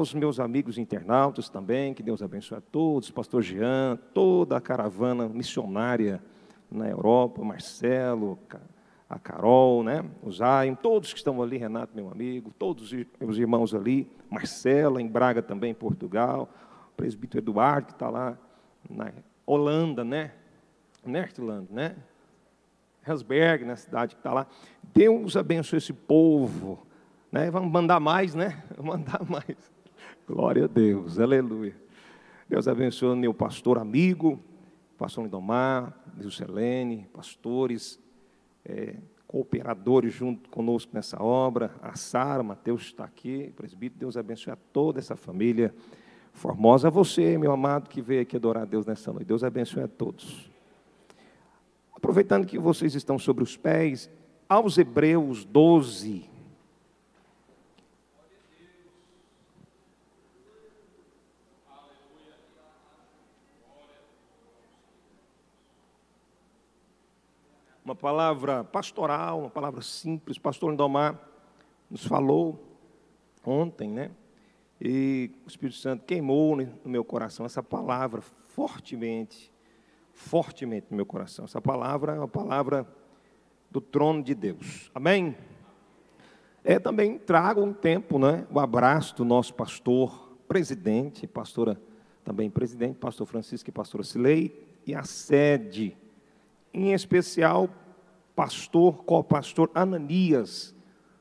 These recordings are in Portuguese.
aos meus amigos internautas também, que Deus abençoe a todos, pastor Jean, toda a caravana missionária na Europa, Marcelo, a Carol, né? O Zayn, todos que estão ali, Renato, meu amigo, todos os irmãos ali, Marcela, em Braga também, em Portugal, o presbítero Eduardo, que está lá na Holanda, né? Nertland, né? Helsberg, na cidade que está lá. Deus abençoe esse povo, né? Vamos mandar mais, né? Vamos mandar mais. Glória a Deus, aleluia. Deus abençoe o meu pastor amigo, pastor Lindomar, Selene, pastores, cooperadores junto conosco nessa obra, a Sara, Mateus está aqui, presbítero. Deus abençoe a toda essa família formosa. A você, meu amado, que veio aqui adorar a Deus nessa noite. Deus abençoe a todos. Aproveitando que vocês estão sobre os pés, aos Hebreus 12. Uma palavra pastoral, uma palavra simples. O pastor Lindomar nos falou ontem, né? E o Espírito Santo queimou no meu coração essa palavra fortemente no meu coração. Essa palavra é uma palavra do trono de Deus. Amém? Também trago um tempo, né? O abraço do nosso pastor presidente, pastora também presidente, pastor Francisco e pastora Cilei, e a sede, em especial, co-pastor Ananias,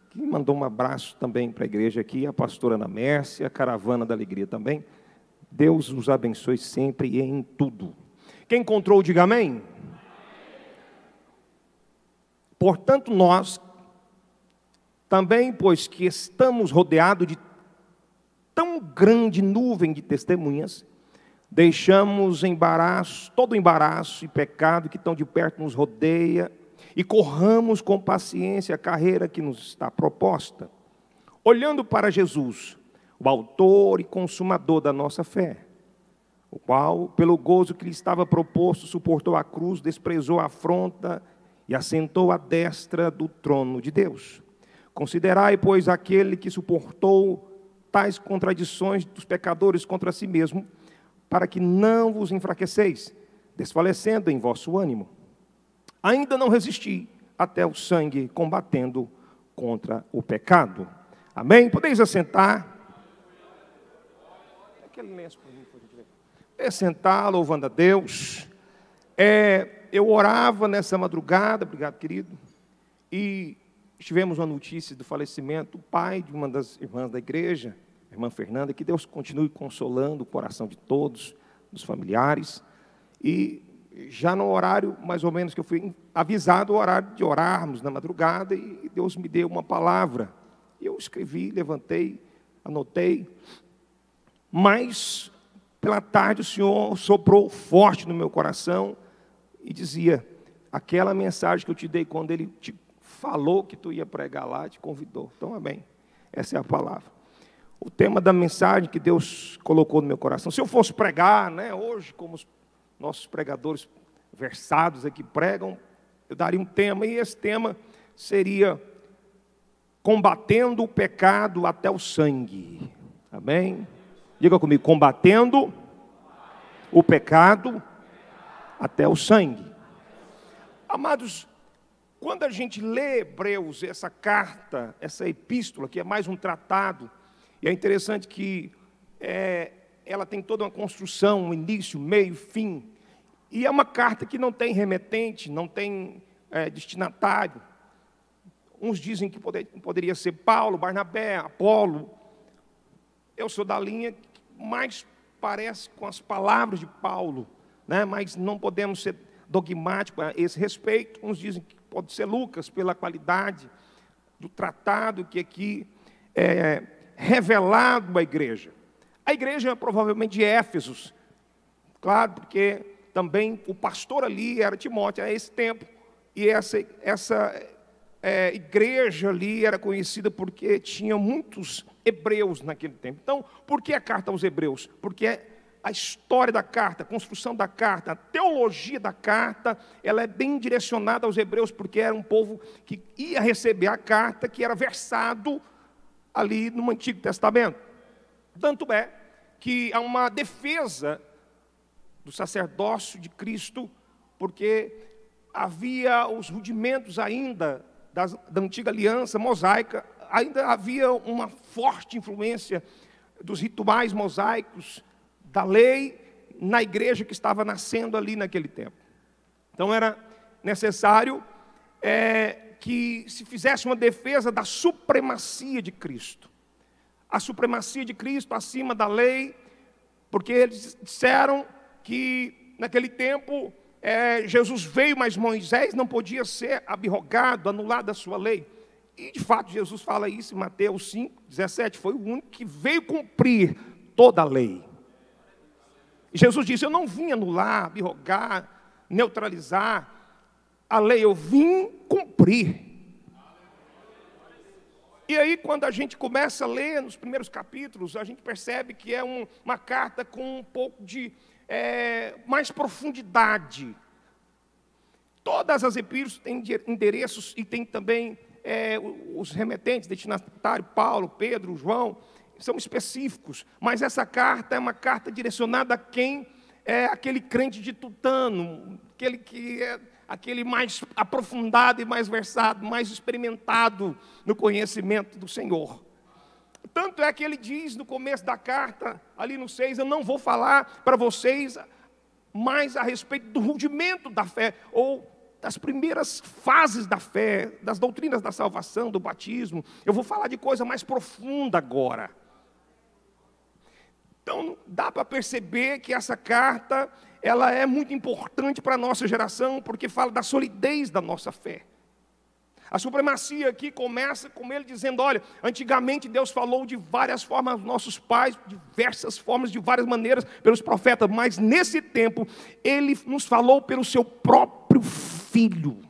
que mandou um abraço também para a igreja aqui, a pastora Ana Mércia, a Caravana da Alegria também. Deus os abençoe sempre e em tudo. Quem encontrou, diga amém. Portanto, nós também, pois que estamos rodeados de tão grande nuvem de testemunhas, deixamos todo embaraço e pecado que tão de perto nos rodeia e corramos com paciência a carreira que nos está proposta, olhando para Jesus, o autor e consumador da nossa fé, o qual, pelo gozo que lhe estava proposto, suportou a cruz, desprezou a afronta e assentou à destra do trono de Deus. Considerai, pois, aquele que suportou tais contradições dos pecadores contra si mesmo, para que não vos enfraqueceis, desfalecendo em vosso ânimo. Ainda não resisti até o sangue, combatendo contra o pecado. Amém? Podeis assentar. Aquele lenço para mim, por gentileza. Podeis sentar, louvando a Deus. Eu orava nessa madrugada, obrigado, querido, e tivemos uma notícia do falecimento do pai de uma das irmãs da igreja, a irmã Fernanda. Que Deus continue consolando o coração de todos, dos familiares. E já no horário, mais ou menos, que eu fui avisado, o horário de orarmos na madrugada, e Deus me deu uma palavra. Eu escrevi, levantei, anotei, mas pela tarde o Senhor soprou forte no meu coração e dizia: aquela mensagem que eu te dei quando Ele te falou que tu ia pregar lá, te convidou. Então, amém. Essa é a palavra. O tema da mensagem que Deus colocou no meu coração. Se eu fosse pregar, né, hoje, como os nossos pregadores versados aqui pregam, eu daria um tema, e esse tema seria combatendo o pecado até o sangue. Amém? Diga comigo: combatendo o pecado até o sangue. Amados, quando a gente lê Hebreus, essa carta, essa epístola, que é mais um tratado, e é interessante que ela tem toda uma construção, um início, meio, fim. E é uma carta que não tem remetente, não tem destinatário. Uns dizem que poderia ser Paulo, Barnabé, Apolo. Eu sou da linha que mais parece com as palavras de Paulo, né? Mas não podemos ser dogmáticos a esse respeito. Uns dizem que pode ser Lucas, pela qualidade do tratado que aqui é revelado à igreja. A igreja provavelmente de Éfesos, claro, porque também o pastor ali era Timóteo a esse tempo, e essa igreja ali era conhecida porque tinha muitos hebreus naquele tempo. Então, por que a carta aos Hebreus? Porque a história da carta, a construção da carta, a teologia da carta, ela é bem direcionada aos hebreus, porque era um povo que ia receber a carta, que era versado ali no Antigo Testamento. Tanto é que há uma defesa do sacerdócio de Cristo, porque havia os rudimentos ainda da antiga aliança mosaica, ainda havia uma forte influência dos rituais mosaicos, da lei, na igreja que estava nascendo ali naquele tempo. Então era necessário que se fizesse uma defesa da supremacia de Cristo. A supremacia de Cristo acima da lei, porque eles disseram que naquele tempo Jesus veio, mas Moisés não podia ser abrogado, anulado da sua lei. E de fato Jesus fala isso em Mateus 5:17, foi o único que veio cumprir toda a lei. E Jesus disse: eu não vim anular, abrogar, neutralizar a lei, eu vim cumprir. E aí, quando a gente começa a ler nos primeiros capítulos, a gente percebe que é uma carta com um pouco de mais profundidade. Todas as epístolas têm endereços e tem também os remetentes, destinatário, Paulo, Pedro, João, são específicos. Mas essa carta é uma carta direcionada a quem é aquele crente de tutano, aquele que é aquele mais aprofundado e mais versado, mais experimentado no conhecimento do Senhor. Tanto é que ele diz no começo da carta, ali no 6, eu não vou falar para vocês mais a respeito do rudimento da fé, ou das primeiras fases da fé, das doutrinas da salvação, do batismo. Eu vou falar de coisa mais profunda agora. Então, dá para perceber que essa carta, ela é muito importante para a nossa geração, porque fala da solidez da nossa fé. A supremacia aqui começa com ele dizendo, olha, antigamente Deus falou de várias formas aos nossos pais, diversas formas, de várias maneiras, pelos profetas, mas nesse tempo, Ele nos falou pelo Seu próprio Filho.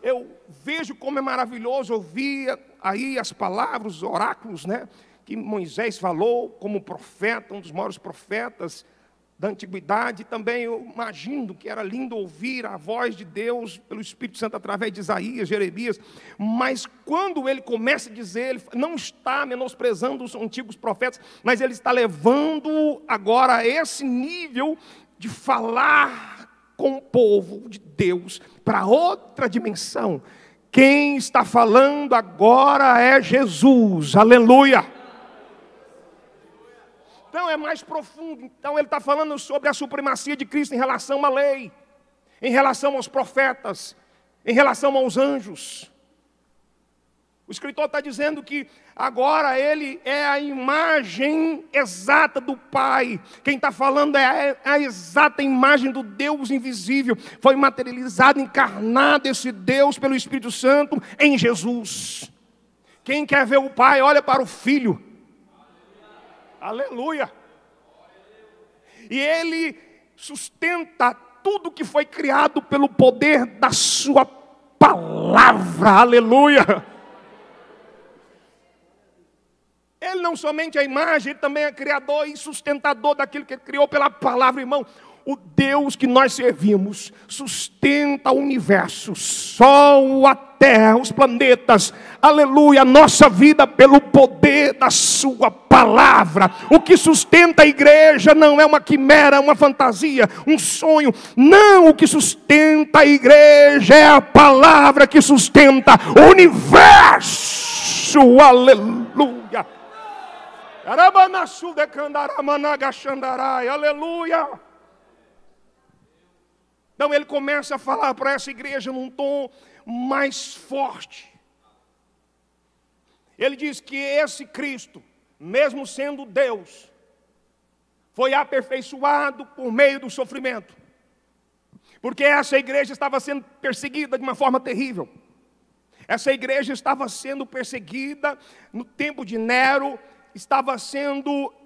Eu vejo como é maravilhoso ouvir aí as palavras, os oráculos, né, que Moisés falou como profeta, um dos maiores profetas da antiguidade. Também eu imagino que era lindo ouvir a voz de Deus pelo Espírito Santo através de Isaías, Jeremias, mas quando ele começa a dizer, ele não está menosprezando os antigos profetas, mas ele está levando agora a esse nível de falar com o povo de Deus para outra dimensão. Quem está falando agora é Jesus, aleluia. Então é mais profundo. Então ele está falando sobre a supremacia de Cristo em relação à lei, em relação aos profetas, em relação aos anjos. O escritor está dizendo que agora ele é a imagem exata do Pai. Quem está falando é a exata imagem do Deus invisível. Foi materializado, encarnado esse Deus pelo Espírito Santo em Jesus. Quem quer ver o Pai, olha para o Filho. Aleluia. E Ele sustenta tudo que foi criado pelo poder da sua palavra. Aleluia. Ele não somente é a imagem, Ele também é criador e sustentador daquilo que Ele criou pela palavra, irmão. O Deus que nós servimos sustenta o universo, o sol, a terra, os planetas, aleluia, a nossa vida pelo poder da sua palavra. O que sustenta a igreja não é uma quimera, uma fantasia, um sonho. Não, o que sustenta a igreja é a palavra que sustenta o universo, aleluia. Aleluia. Então ele começa a falar para essa igreja num tom mais forte. Ele diz que esse Cristo, mesmo sendo Deus, foi aperfeiçoado por meio do sofrimento. Porque essa igreja estava sendo perseguida de uma forma terrível. Essa igreja estava sendo perseguida no tempo de Nero.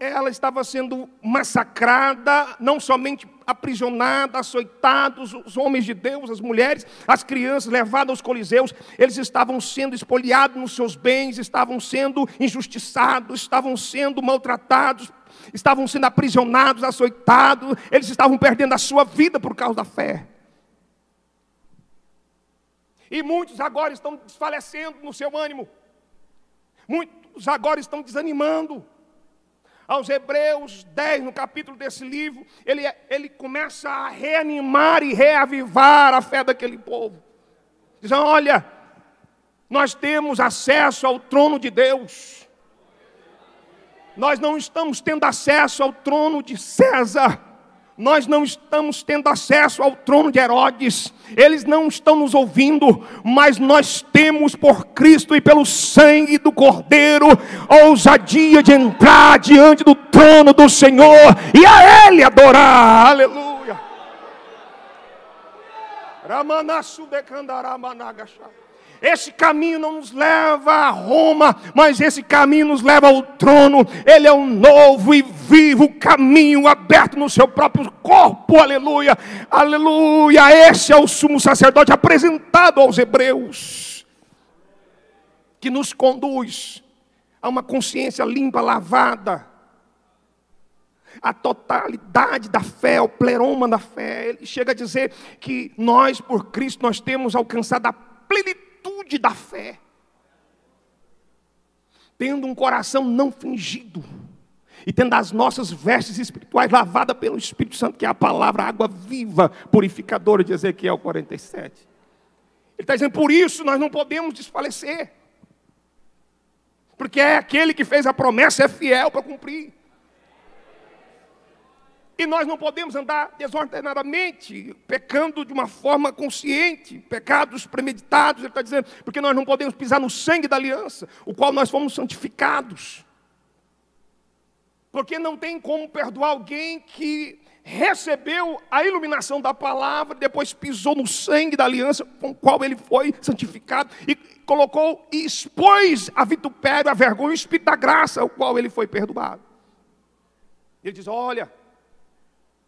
Ela estava sendo massacrada, não somente aprisionada, açoitados, os homens de Deus, as mulheres, as crianças levadas aos coliseus. Eles estavam sendo espoliados nos seus bens, estavam sendo injustiçados, estavam sendo maltratados, estavam sendo aprisionados, açoitados, eles estavam perdendo a sua vida por causa da fé. E muitos agora estão desfalecendo no seu ânimo. Muitos agora estão desanimando. Aos Hebreus 10, no capítulo desse livro, ele começa a reanimar e reavivar a fé daquele povo. Dizendo, olha, nós temos acesso ao trono de Deus. Nós não estamos tendo acesso ao trono de César. Nós não estamos tendo acesso ao trono de Herodes. Eles não estão nos ouvindo, mas nós temos por Cristo e pelo sangue do Cordeiro ousadia de entrar diante do trono do Senhor e a Ele adorar. Aleluia. Esse caminho não nos leva a Roma, mas esse caminho nos leva ao trono. Ele é um novo e vivo caminho aberto no seu próprio corpo, aleluia, aleluia. Esse é o sumo sacerdote apresentado aos Hebreus, que nos conduz a uma consciência limpa, lavada, a totalidade da fé, o pleroma da fé. Ele chega a dizer que nós, por Cristo, nós temos alcançado a plenitude da fé, tendo um coração não fingido, e tendo as nossas vestes espirituais lavadas pelo Espírito Santo, que é a palavra, a água viva, purificadora de Ezequiel 47. Ele está dizendo, por isso nós não podemos desfalecer, porque é aquele que fez a promessa, é fiel para cumprir. E nós não podemos andar desordenadamente, pecando de uma forma consciente, pecados premeditados, ele está dizendo, porque nós não podemos pisar no sangue da aliança, o qual nós fomos santificados. Porque não tem como perdoar alguém que recebeu a iluminação da palavra, depois pisou no sangue da aliança com o qual ele foi santificado, e colocou e expôs a vitupério, a vergonha, o Espírito da graça, o qual ele foi perdoado. Ele diz, olha,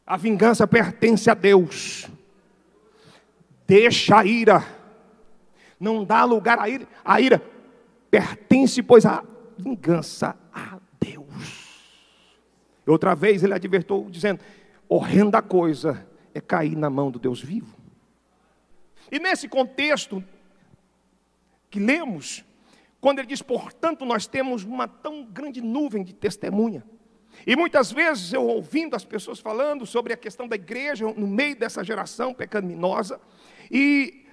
a vingança pertence a Deus. Deixa a ira. Não dá lugar à ira. A ira pertence, pois, a vingança a Deus. Outra vez ele advertou, dizendo, horrenda coisa é cair na mão do Deus vivo. E nesse contexto que lemos, quando ele diz, portanto, nós temos uma tão grande nuvem de testemunha. E muitas vezes eu ouvindo as pessoas falando sobre a questão da igreja no meio dessa geração pecaminosa e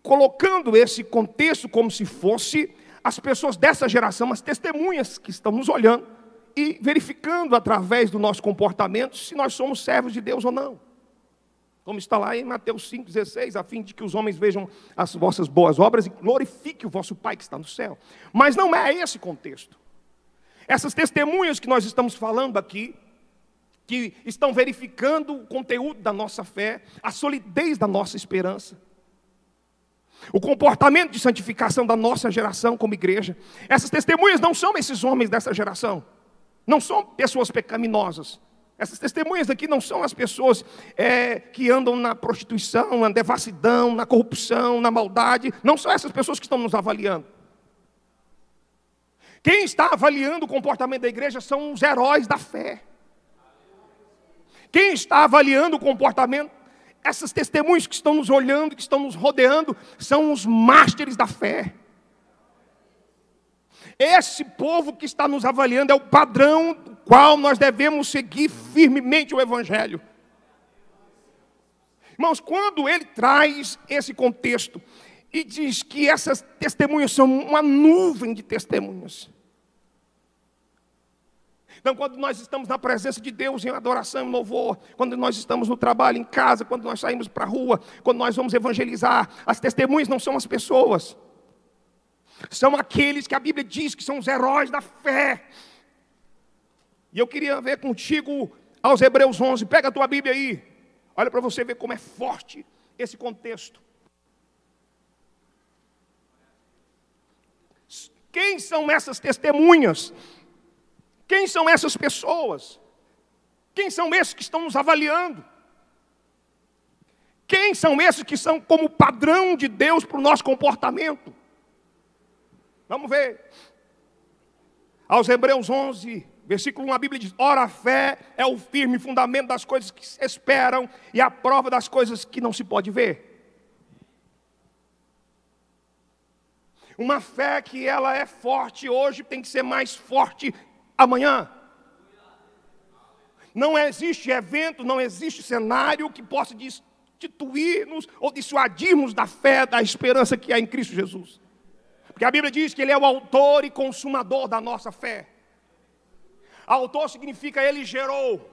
colocando esse contexto como se fosse as pessoas dessa geração, as testemunhas que estão nos olhando e verificando através do nosso comportamento se nós somos servos de Deus ou não. Como está lá em Mateus 5,16, a fim de que os homens vejam as vossas boas obras e glorifiquem o vosso Pai que está no céu. Mas não é esse contexto. Essas testemunhas que nós estamos falando aqui, que estão verificando o conteúdo da nossa fé, a solidez da nossa esperança, o comportamento de santificação da nossa geração como igreja. Essas testemunhas não são esses homens dessa geração, não são pessoas pecaminosas. Essas testemunhas aqui não são as pessoas que andam na prostituição, na devassidão, na corrupção, na maldade. Não são essas pessoas que estão nos avaliando. Quem está avaliando o comportamento da igreja são os heróis da fé. Quem está avaliando o comportamento, essas testemunhas que estão nos olhando, que estão nos rodeando, são os mártires da fé. Esse povo que está nos avaliando é o padrão do qual nós devemos seguir firmemente o Evangelho. Irmãos, quando ele traz esse contexto e diz que essas testemunhas são uma nuvem de testemunhas. Então, quando nós estamos na presença de Deus em adoração e louvor, quando nós estamos no trabalho, em casa, quando nós saímos para a rua, quando nós vamos evangelizar, as testemunhas não são as pessoas. São aqueles que a Bíblia diz que são os heróis da fé. E eu queria ver contigo aos Hebreus 11. Pega a tua Bíblia aí. Olha para você ver como é forte esse contexto. Quem são essas testemunhas? Quem são essas pessoas? Quem são esses que estão nos avaliando? Quem são esses que são como padrão de Deus para o nosso comportamento? Vamos ver. Aos Hebreus 11, versículo 1, a Bíblia diz, ora a fé é o firme fundamento das coisas que se esperam e a prova das coisas que não se pode ver. Uma fé que ela é forte hoje tem que ser mais forte amanhã. Não existe evento, não existe cenário que possa destituir-nos ou dissuadir-nos da fé, da esperança que há em Cristo Jesus. Porque a Bíblia diz que Ele é o autor e consumador da nossa fé. Autor significa Ele gerou.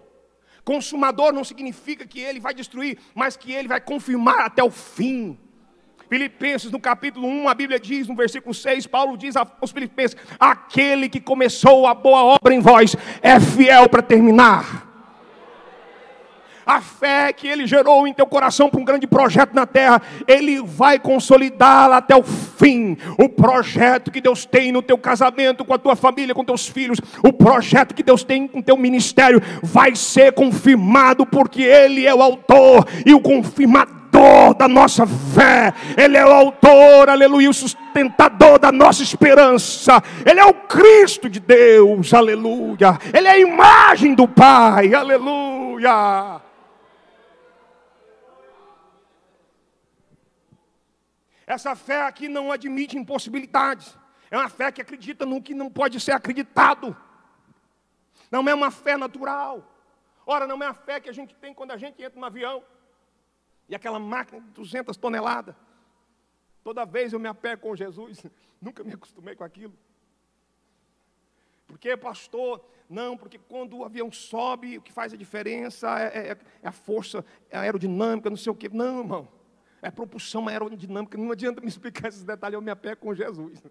Consumador não significa que Ele vai destruir, mas que Ele vai confirmar até o fim. Filipenses, no capítulo 1, a Bíblia diz, no versículo 6, Paulo diz aos Filipenses: aquele que começou a boa obra em vós é fiel para terminar. A fé que Ele gerou em teu coração para um grande projeto na terra, Ele vai consolidá-la até o fim. O projeto que Deus tem no teu casamento, com a tua família, com teus filhos, o projeto que Deus tem com o teu ministério, vai ser confirmado, porque Ele é o autor e o confirmador da nossa fé. Ele é o autor, aleluia, o sustentador da nossa esperança. Ele é o Cristo de Deus, aleluia. Ele é a imagem do Pai, aleluia. Essa fé aqui não admite impossibilidades. É uma fé que acredita no que não pode ser acreditado. Não é uma fé natural. Ora, não é a fé que a gente tem quando a gente entra no avião e aquela máquina de 200 toneladas. Toda vez eu me apego com Jesus. Nunca me acostumei com aquilo. Por que, pastor? Não, porque quando o avião sobe, o que faz a diferença é a força aerodinâmica, não sei o quê. Não, irmão. É propulsão aerodinâmica. Não adianta me explicar esses detalhes, eu me apego com Jesus.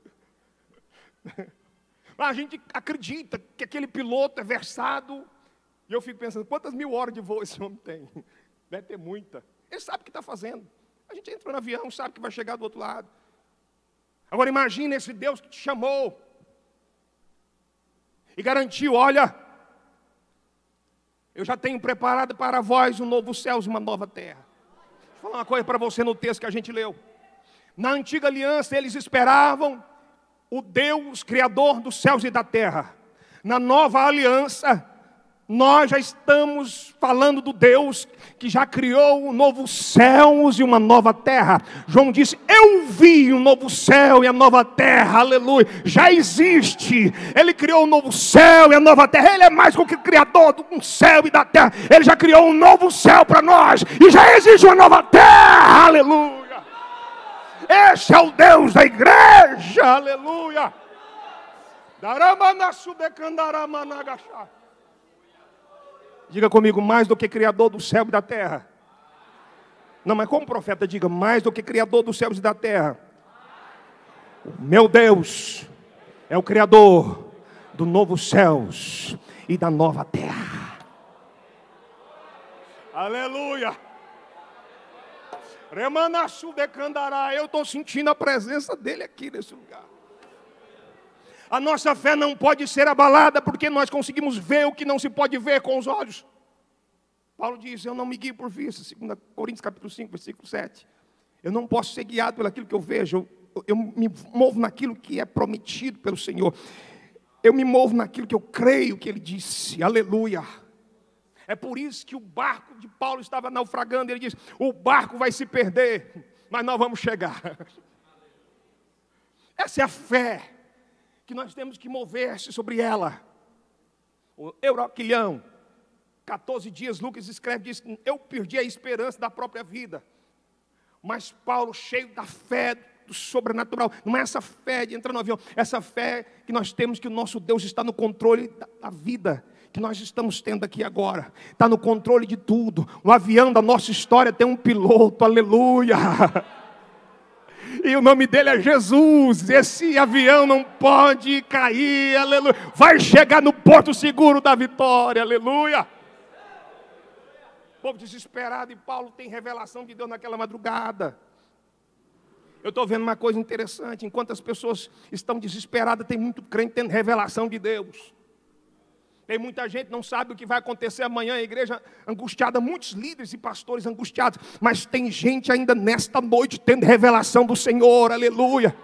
Mas a gente acredita que aquele piloto é versado. E eu fico pensando, quantas 1000 horas de voo esse homem tem? Deve ter muita. Ele sabe o que está fazendo. A gente entra no avião, sabe que vai chegar do outro lado. Agora imagine esse Deus que te chamou e garantiu: olha, eu já tenho preparado para vós um novo céu e uma nova terra. Vou falar uma coisa para você no texto que a gente leu. Na antiga aliança eles esperavam o Deus criador dos céus e da terra. Na nova aliança nós já estamos falando do Deus que já criou um novo céus e uma nova terra. João disse: eu vi um novo céu e a nova terra, aleluia. Já existe. Ele criou um novo céu e a nova terra. Ele é mais do que o criador do céu e da terra. Ele já criou um novo céu para nós e já existe uma nova terra, aleluia. Esse é o Deus da igreja, aleluia. Diga comigo: mais do que criador do céu e da terra. Não, mas como profeta, diga: mais do que criador dos céus e da terra. O meu Deus é o criador do novo céus e da nova terra. Aleluia. Eu estou sentindo a presença dele aqui nesse lugar. A nossa fé não pode ser abalada porque nós conseguimos ver o que não se pode ver com os olhos. Paulo diz: eu não me guio por vista, 2 Coríntios capítulo 5, versículo 7. Eu não posso ser guiado pelo aquilo que eu vejo. Eu me movo naquilo que é prometido pelo Senhor. Eu me movo naquilo que eu creio que Ele disse. Aleluia. É por isso que o barco de Paulo estava naufragando. Ele diz: o barco vai se perder, mas nós vamos chegar. Essa é a fé que nós temos que mover-se sobre ela. O Euroquilhão, 14 dias, Lucas escreve, diz: eu perdi a esperança da própria vida. Mas Paulo, cheio da fé do sobrenatural, não é essa fé de entrar no avião, essa fé que nós temos que o nosso Deus está no controle da vida que nós estamos tendo aqui agora, está no controle de tudo. O avião da nossa história tem um piloto, aleluia. E o nome dele é Jesus. Esse avião não pode cair, aleluia. Vai chegar no porto seguro da vitória, aleluia. O povo desesperado, e Paulo tem revelação de Deus naquela madrugada. Eu estou vendo uma coisa interessante. Enquanto as pessoas estão desesperadas, tem muito crente tendo revelação de Deus. Tem muita gente que não sabe o que vai acontecer amanhã, a igreja angustiada, muitos líderes e pastores angustiados, mas tem gente ainda nesta noite tendo revelação do Senhor, aleluia.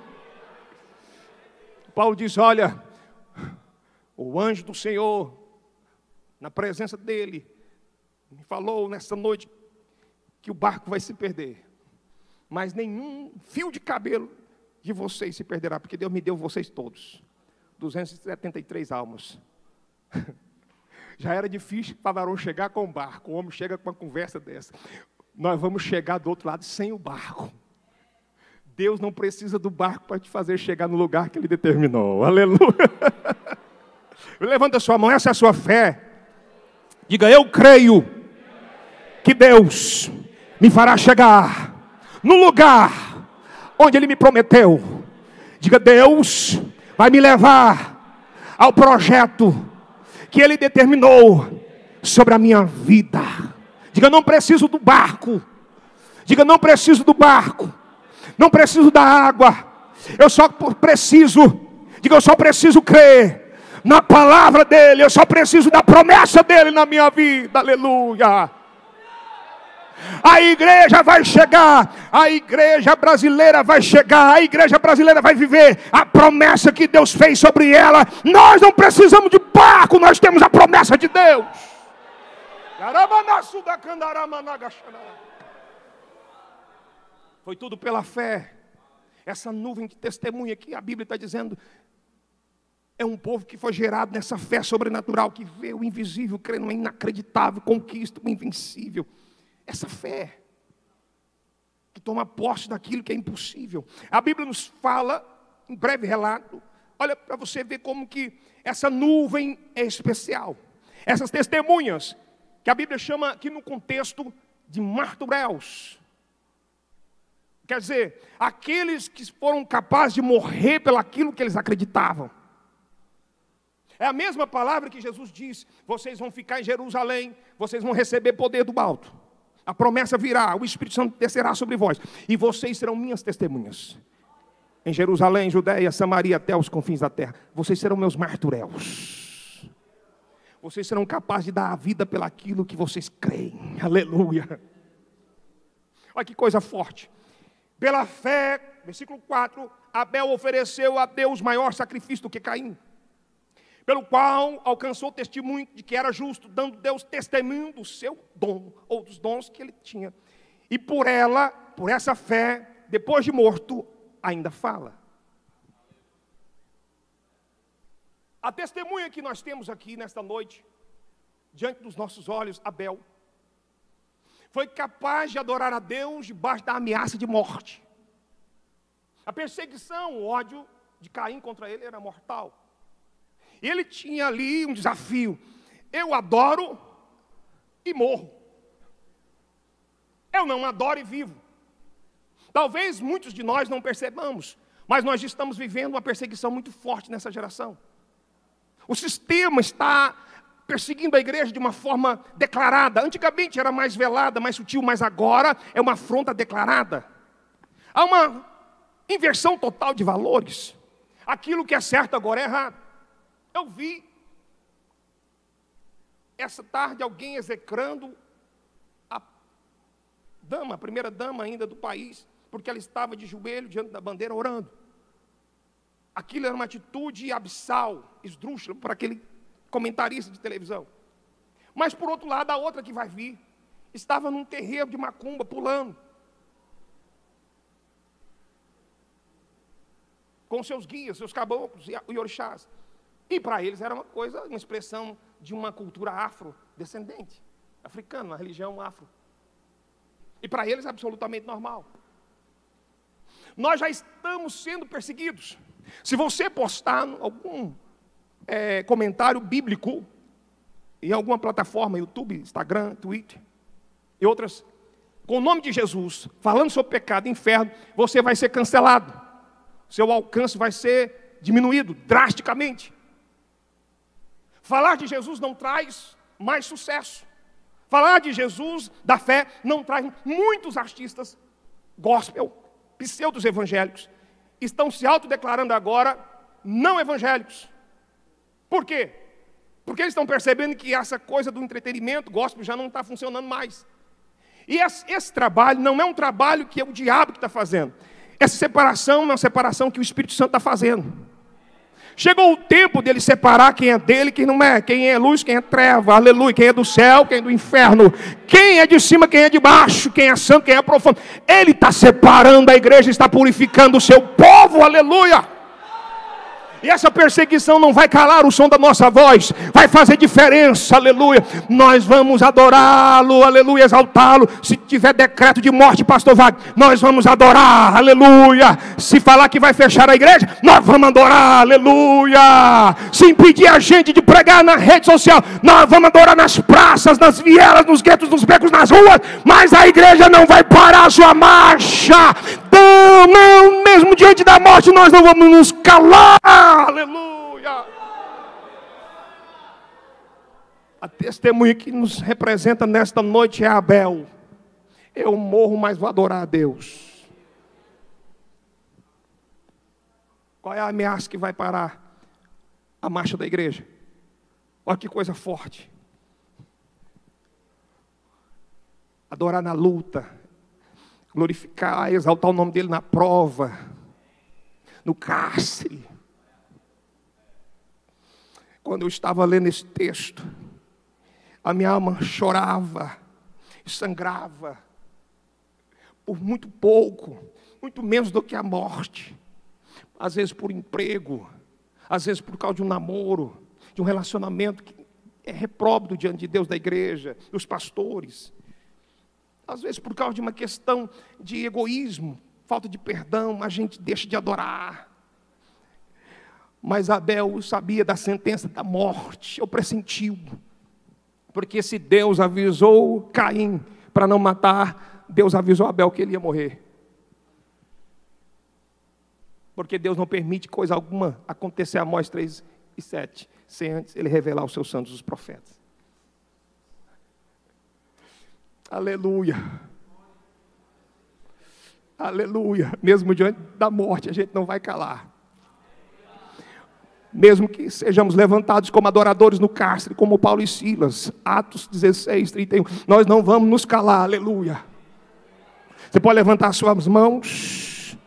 Paulo diz: olha, o anjo do Senhor, na presença dele, me falou nessa noite que o barco vai se perder, mas nenhum fio de cabelo de vocês se perderá, porque Deus me deu vocês todos, 273 almas. Já era difícil para varão chegar com o barco. O homem chega com uma conversa dessa. Nós vamos chegar do outro lado sem o barco. Deus não precisa do barco para te fazer chegar no lugar que Ele determinou. Aleluia. Levanta a sua mão, essa é a sua fé. Diga, eu creio que Deus me fará chegar no lugar onde Ele me prometeu. Diga, Deus vai me levar ao projeto que Ele determinou sobre a minha vida. Diga, não preciso do barco. Diga, não preciso do barco. Não preciso da água. Eu só preciso. Diga, eu só preciso crer na palavra dEle. Eu só preciso da promessa dEle na minha vida. Aleluia. A igreja vai chegar, a igreja brasileira vai chegar, a igreja brasileira vai viver a promessa que Deus fez sobre ela. Nós não precisamos de barco, nós temos a promessa de Deus. Foi tudo pela fé. Essa nuvem de testemunha que a Bíblia está dizendo é um povo que foi gerado nessa fé sobrenatural, que vê o invisível, crê no inacreditável, conquista o invencível. Essa fé que toma posse daquilo que é impossível. A Bíblia nos fala, em breve relato, olha para você ver como que essa nuvem é especial. Essas testemunhas, que a Bíblia chama aqui no contexto de marturéus. Quer dizer, aqueles que foram capazes de morrer pelaquilo que eles acreditavam. É a mesma palavra que Jesus diz, vocês vão ficar em Jerusalém, vocês vão receber poder do alto. A promessa virá, o Espírito Santo descerá sobre vós. E vocês serão minhas testemunhas. Em Jerusalém, Judeia, Samaria, até os confins da terra. Vocês serão meus marturéus. Vocês serão capazes de dar a vida pelaquilo que vocês creem. Aleluia. Olha que coisa forte. Pela fé, versículo 4, Abel ofereceu a Deus maior sacrifício do que Caim, pelo qual alcançou testemunho de que era justo, dando Deus testemunho do seu dom, ou dos dons que ele tinha. E por essa fé, depois de morto, ainda fala. A testemunha que nós temos aqui nesta noite, diante dos nossos olhos, Abel, foi capaz de adorar a Deus debaixo da ameaça de morte. A perseguição, o ódio de Caim contra ele era mortal. E ele tinha ali um desafio. Eu adoro e morro. Eu não adoro e vivo. Talvez muitos de nós não percebamos, mas nós estamos vivendo uma perseguição muito forte nessa geração. O sistema está perseguindo a igreja de uma forma declarada. Antigamente era mais velada, mais sutil, mas agora é uma afronta declarada. Há uma inversão total de valores. Aquilo que é certo agora é errado. Eu vi essa tarde alguém execrando a primeira dama ainda do país, porque ela estava de joelho diante da bandeira orando. Aquilo era uma atitude abissal, esdrúxula, para aquele comentarista de televisão. Mas por outro lado, a outra que vai vir, estava num terreiro de macumba, pulando, com seus guias, seus caboclos e orixás. E para eles era uma expressão de uma cultura afrodescendente, africana, uma religião afro. E para eles é absolutamente normal. Nós já estamos sendo perseguidos. Se você postar algum comentário bíblico em alguma plataforma, YouTube, Instagram, Twitter e outras, com o nome de Jesus, falando sobre pecado e inferno, você vai ser cancelado. Seu alcance vai ser diminuído drasticamente. Falar de Jesus não traz mais sucesso. Falar de Jesus, da fé, não traz. Muitos artistas gospel, pseudos evangélicos, estão se autodeclarando agora não evangélicos. Por quê? Porque eles estão percebendo que essa coisa do entretenimento gospel já não está funcionando mais. E esse trabalho não é um trabalho que é o diabo que está fazendo. Essa separação é uma separação que o Espírito Santo está fazendo. Chegou o tempo dele separar quem é dele e quem não é. Quem é luz, quem é treva, aleluia. Quem é do céu, quem é do inferno. Quem é de cima, quem é de baixo. Quem é santo, quem é profundo. Ele está separando a igreja, está purificando o seu povo, aleluia. E essa perseguição não vai calar o som da nossa voz, vai fazer diferença, aleluia. Nós vamos adorá-lo, aleluia, exaltá-lo. Se tiver decreto de morte, pastor Wagner, nós vamos adorar, aleluia. Se falar que vai fechar a igreja, nós vamos adorar, aleluia. Se impedir a gente de pregar na rede social, nós vamos adorar nas praças, nas vielas, nos guetos, nos becos, nas ruas. Mas a igreja não vai parar a sua marcha. Não, mesmo diante da morte nós não vamos nos calar, aleluia. A testemunha que nos representa nesta noite é Abel. Eu morro, mas vou adorar a Deus. Qual é a ameaça que vai parar a marcha da igreja? Olha que coisa forte. Adorar na luta, glorificar, exaltar o nome dele na prova, no cárcere. Quando eu estava lendo esse texto, a minha alma chorava, sangrava, por muito pouco, muito menos do que a morte. Às vezes por emprego, às vezes por causa de um namoro, de um relacionamento que é repróbito diante de Deus, da igreja, dos pastores. Às vezes por causa de uma questão de egoísmo, falta de perdão, a gente deixa de adorar. Mas Abel sabia da sentença da morte, eu pressentiu. Porque se Deus avisou Caim para não matar, Deus avisou Abel que ele ia morrer. Porque Deus não permite coisa alguma acontecer a Amós 3:7, sem antes ele revelar os seus santos, os profetas. Aleluia. Aleluia. Mesmo diante da morte, a gente não vai calar. Mesmo que sejamos levantados como adoradores no cárcere, como Paulo e Silas, Atos 16:31, nós não vamos nos calar, aleluia. Você pode levantar suas mãos.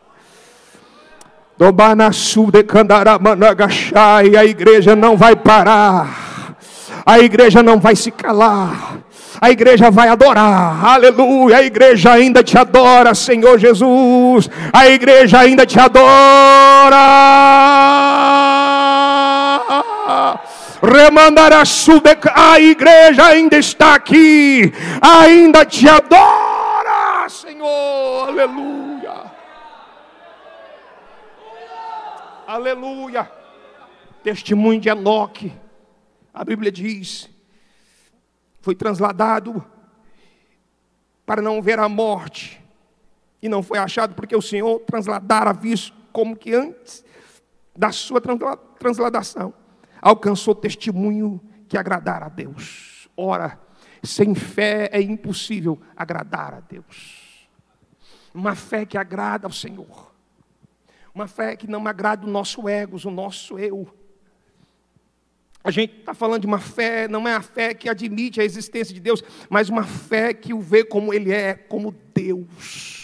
E a igreja não vai parar, a igreja não vai se calar. A igreja vai adorar, aleluia. A igreja ainda te adora, Senhor Jesus. A igreja ainda te adora. A igreja ainda está aqui, ainda te adora, Senhor, aleluia. Aleluia. Testemunho de Enoque, a Bíblia diz, foi transladado para não ver a morte, e não foi achado porque o Senhor transladara visto como que antes da sua transladação alcançou testemunho que agradara a Deus. Ora, sem fé é impossível agradar a Deus. Uma fé que agrada ao Senhor, uma fé que não agrada o nosso ego, o nosso eu. A gente está falando de uma fé, não é a fé que admite a existência de Deus, mas uma fé que o vê como Ele é, como Deus.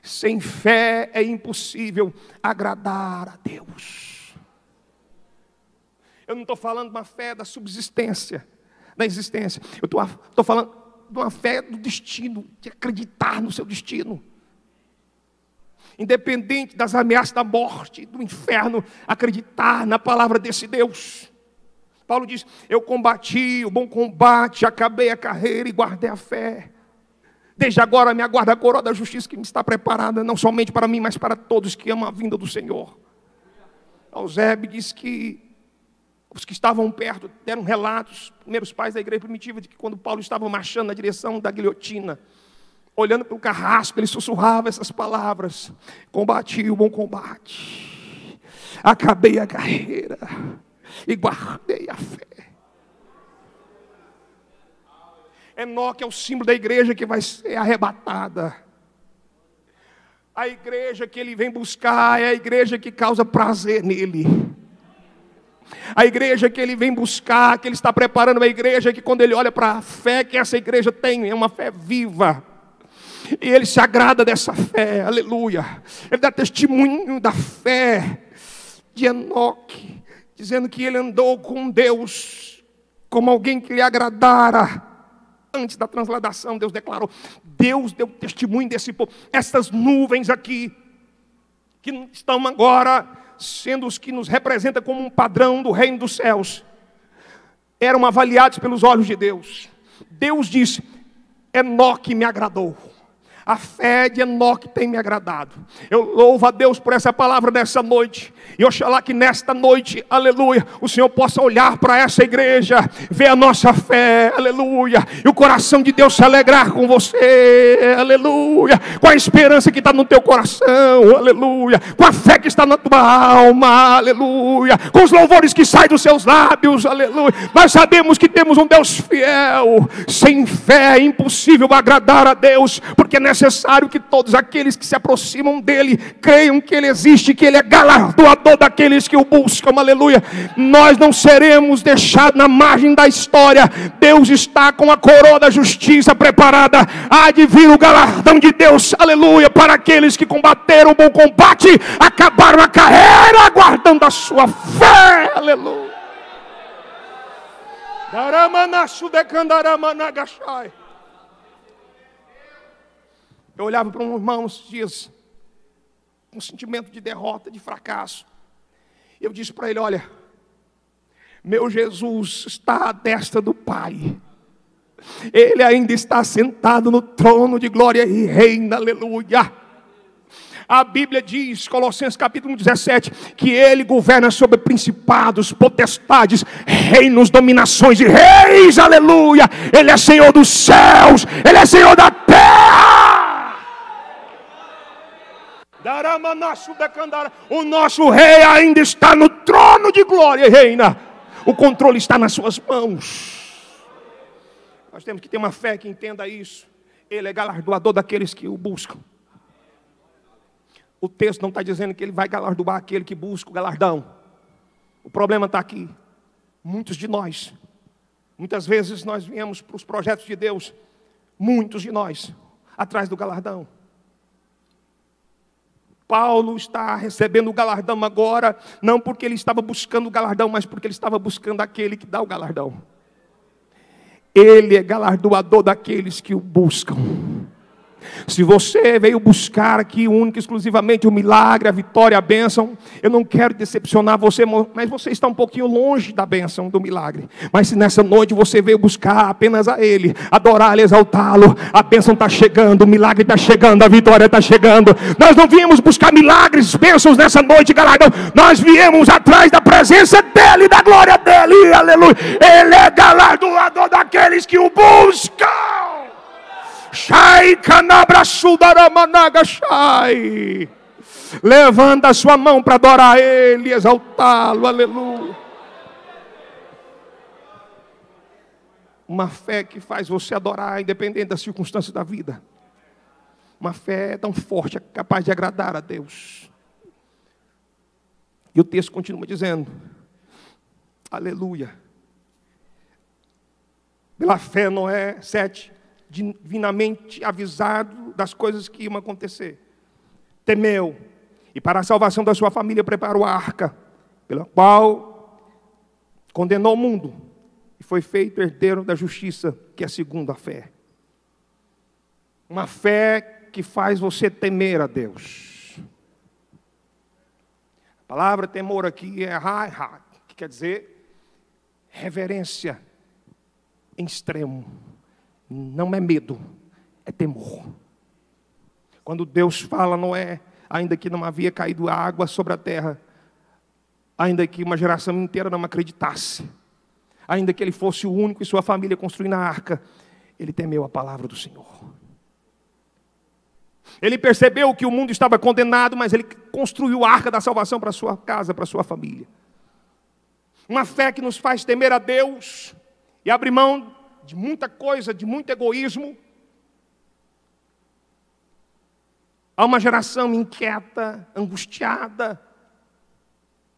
Sem fé é impossível agradar a Deus. Eu não estou falando de uma fé da subsistência, da existência. Eu estou falando de uma fé do destino, de acreditar no seu destino. Independente das ameaças da morte, do inferno, acreditar na palavra desse Deus. Paulo diz, eu combati o bom combate, acabei a carreira e guardei a fé. Desde agora me aguarda a coroa da justiça que me está preparada, não somente para mim, mas para todos que amam a vinda do Senhor. Eusébio diz que os que estavam perto deram relatos, os primeiros pais da igreja primitiva, de que quando Paulo estava marchando na direção da guilhotina, olhando para o carrasco, ele sussurrava essas palavras: combati o bom combate, acabei a carreira e guardei a fé. Enoque é o símbolo da igreja que vai ser arrebatada. A igreja que ele vem buscar é a igreja que causa prazer nele. A igreja que ele vem buscar, que ele está preparando, uma igreja que quando ele olha para a fé que essa igreja tem, é uma fé viva. E ele se agrada dessa fé, aleluia. Ele dá testemunho da fé de Enoque, dizendo que ele andou com Deus como alguém que lhe agradara. Antes da transladação, Deus declarou, Deus deu testemunho desse povo. Essas nuvens aqui que estão agora sendo os que nos representam como um padrão do reino dos céus, eram avaliados pelos olhos de Deus. Deus disse: Enoque me agradou. A fé de Enoque tem me agradado. Eu louvo a Deus por essa palavra nessa noite. E oxalá que nesta noite, aleluia, o Senhor possa olhar para essa igreja, ver a nossa fé, aleluia, e o coração de Deus se alegrar com você, aleluia, com a esperança que está no teu coração, aleluia, com a fé que está na tua alma, aleluia, com os louvores que saem dos seus lábios, aleluia. Nós sabemos que temos um Deus fiel. Sem fé é impossível agradar a Deus, porque é necessário que todos aqueles que se aproximam dele creiam que ele existe, que ele é galardoador daqueles que o buscam, aleluia. Nós não seremos deixados na margem da história. Deus está com a coroa da justiça preparada. Há de vir o galardão de Deus, aleluia, para aqueles que combateram o bom combate, acabaram a carreira, aguardando a sua fé, aleluia. Eu olhava para um irmão esses dias, com um sentimento de derrota, de fracasso. Eu disse para ele: olha, meu Jesus está à destra do Pai. Ele ainda está sentado no trono de glória e reina, aleluia. A Bíblia diz, Colossenses capítulo 17, que Ele governa sobre principados, potestades, reinos, dominações e reis, aleluia. Ele é Senhor dos céus, Ele é Senhor da terra. O nosso rei ainda está no trono de glória e reina. O controle está nas suas mãos. Nós temos que ter uma fé que entenda isso. Ele é galardoador daqueles que o buscam. O texto não está dizendo que ele vai galardoar aquele que busca o galardão. O problema está aqui. Muitos de nós, muitas vezes nós viemos para os projetos de Deus, muitos de nós, atrás do galardão. Paulo está recebendo o galardão agora, não porque ele estava buscando o galardão, mas porque ele estava buscando aquele que dá o galardão. Ele é galardoador daqueles que o buscam. Se você veio buscar aqui única e exclusivamente o milagre, a vitória, a bênção, eu não quero decepcionar você, mas você está um pouquinho longe da bênção, do milagre. Mas se nessa noite você veio buscar apenas a Ele, adorá-lo, exaltá-lo, a bênção está chegando, o milagre está chegando, a vitória está chegando. Nós não viemos buscar milagres, bênçãos nessa noite, galardão. Nós viemos atrás da presença dEle, da glória dEle, aleluia. Ele é galardoador daqueles que o buscam. Levanta a sua mão para adorar Ele, exaltá-lo, aleluia. Uma fé que faz você adorar independente das circunstâncias da vida. Uma fé tão forte, é capaz de agradar a Deus. E o texto continua dizendo, aleluia. Pela fé Noé, 7, divinamente avisado das coisas que iam acontecer, temeu, e para a salvação da sua família preparou a arca, pela qual condenou o mundo, e foi feito herdeiro da justiça, que é segundo a fé. Uma fé que faz você temer a Deus. A palavra temor aqui é ha, que quer dizer reverência em extremo. Não é medo, é temor. Quando Deus fala, Noé, ainda que não havia caído água sobre a terra, ainda que uma geração inteira não acreditasse, ainda que ele fosse o único e sua família construindo a arca, ele temeu a palavra do Senhor. Ele percebeu que o mundo estava condenado, mas ele construiu a arca da salvação para a sua casa, para a sua família. Uma fé que nos faz temer a Deus e abrir mão de muita coisa, de muito egoísmo. Há uma geração inquieta, angustiada,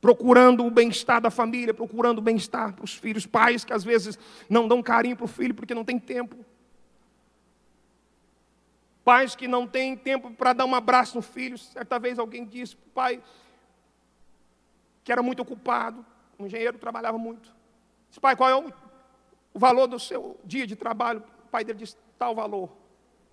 procurando o bem-estar da família, procurando o bem-estar para os filhos, pais que às vezes não dão carinho para o filho porque não tem tempo. Pais que não têm tempo para dar um abraço no filho. Certa vez alguém disse para o pai, que era muito ocupado, um engenheiro, trabalhava muito. Disse, pai, qual é o valor do seu dia de trabalho? O pai dele disse, tal valor.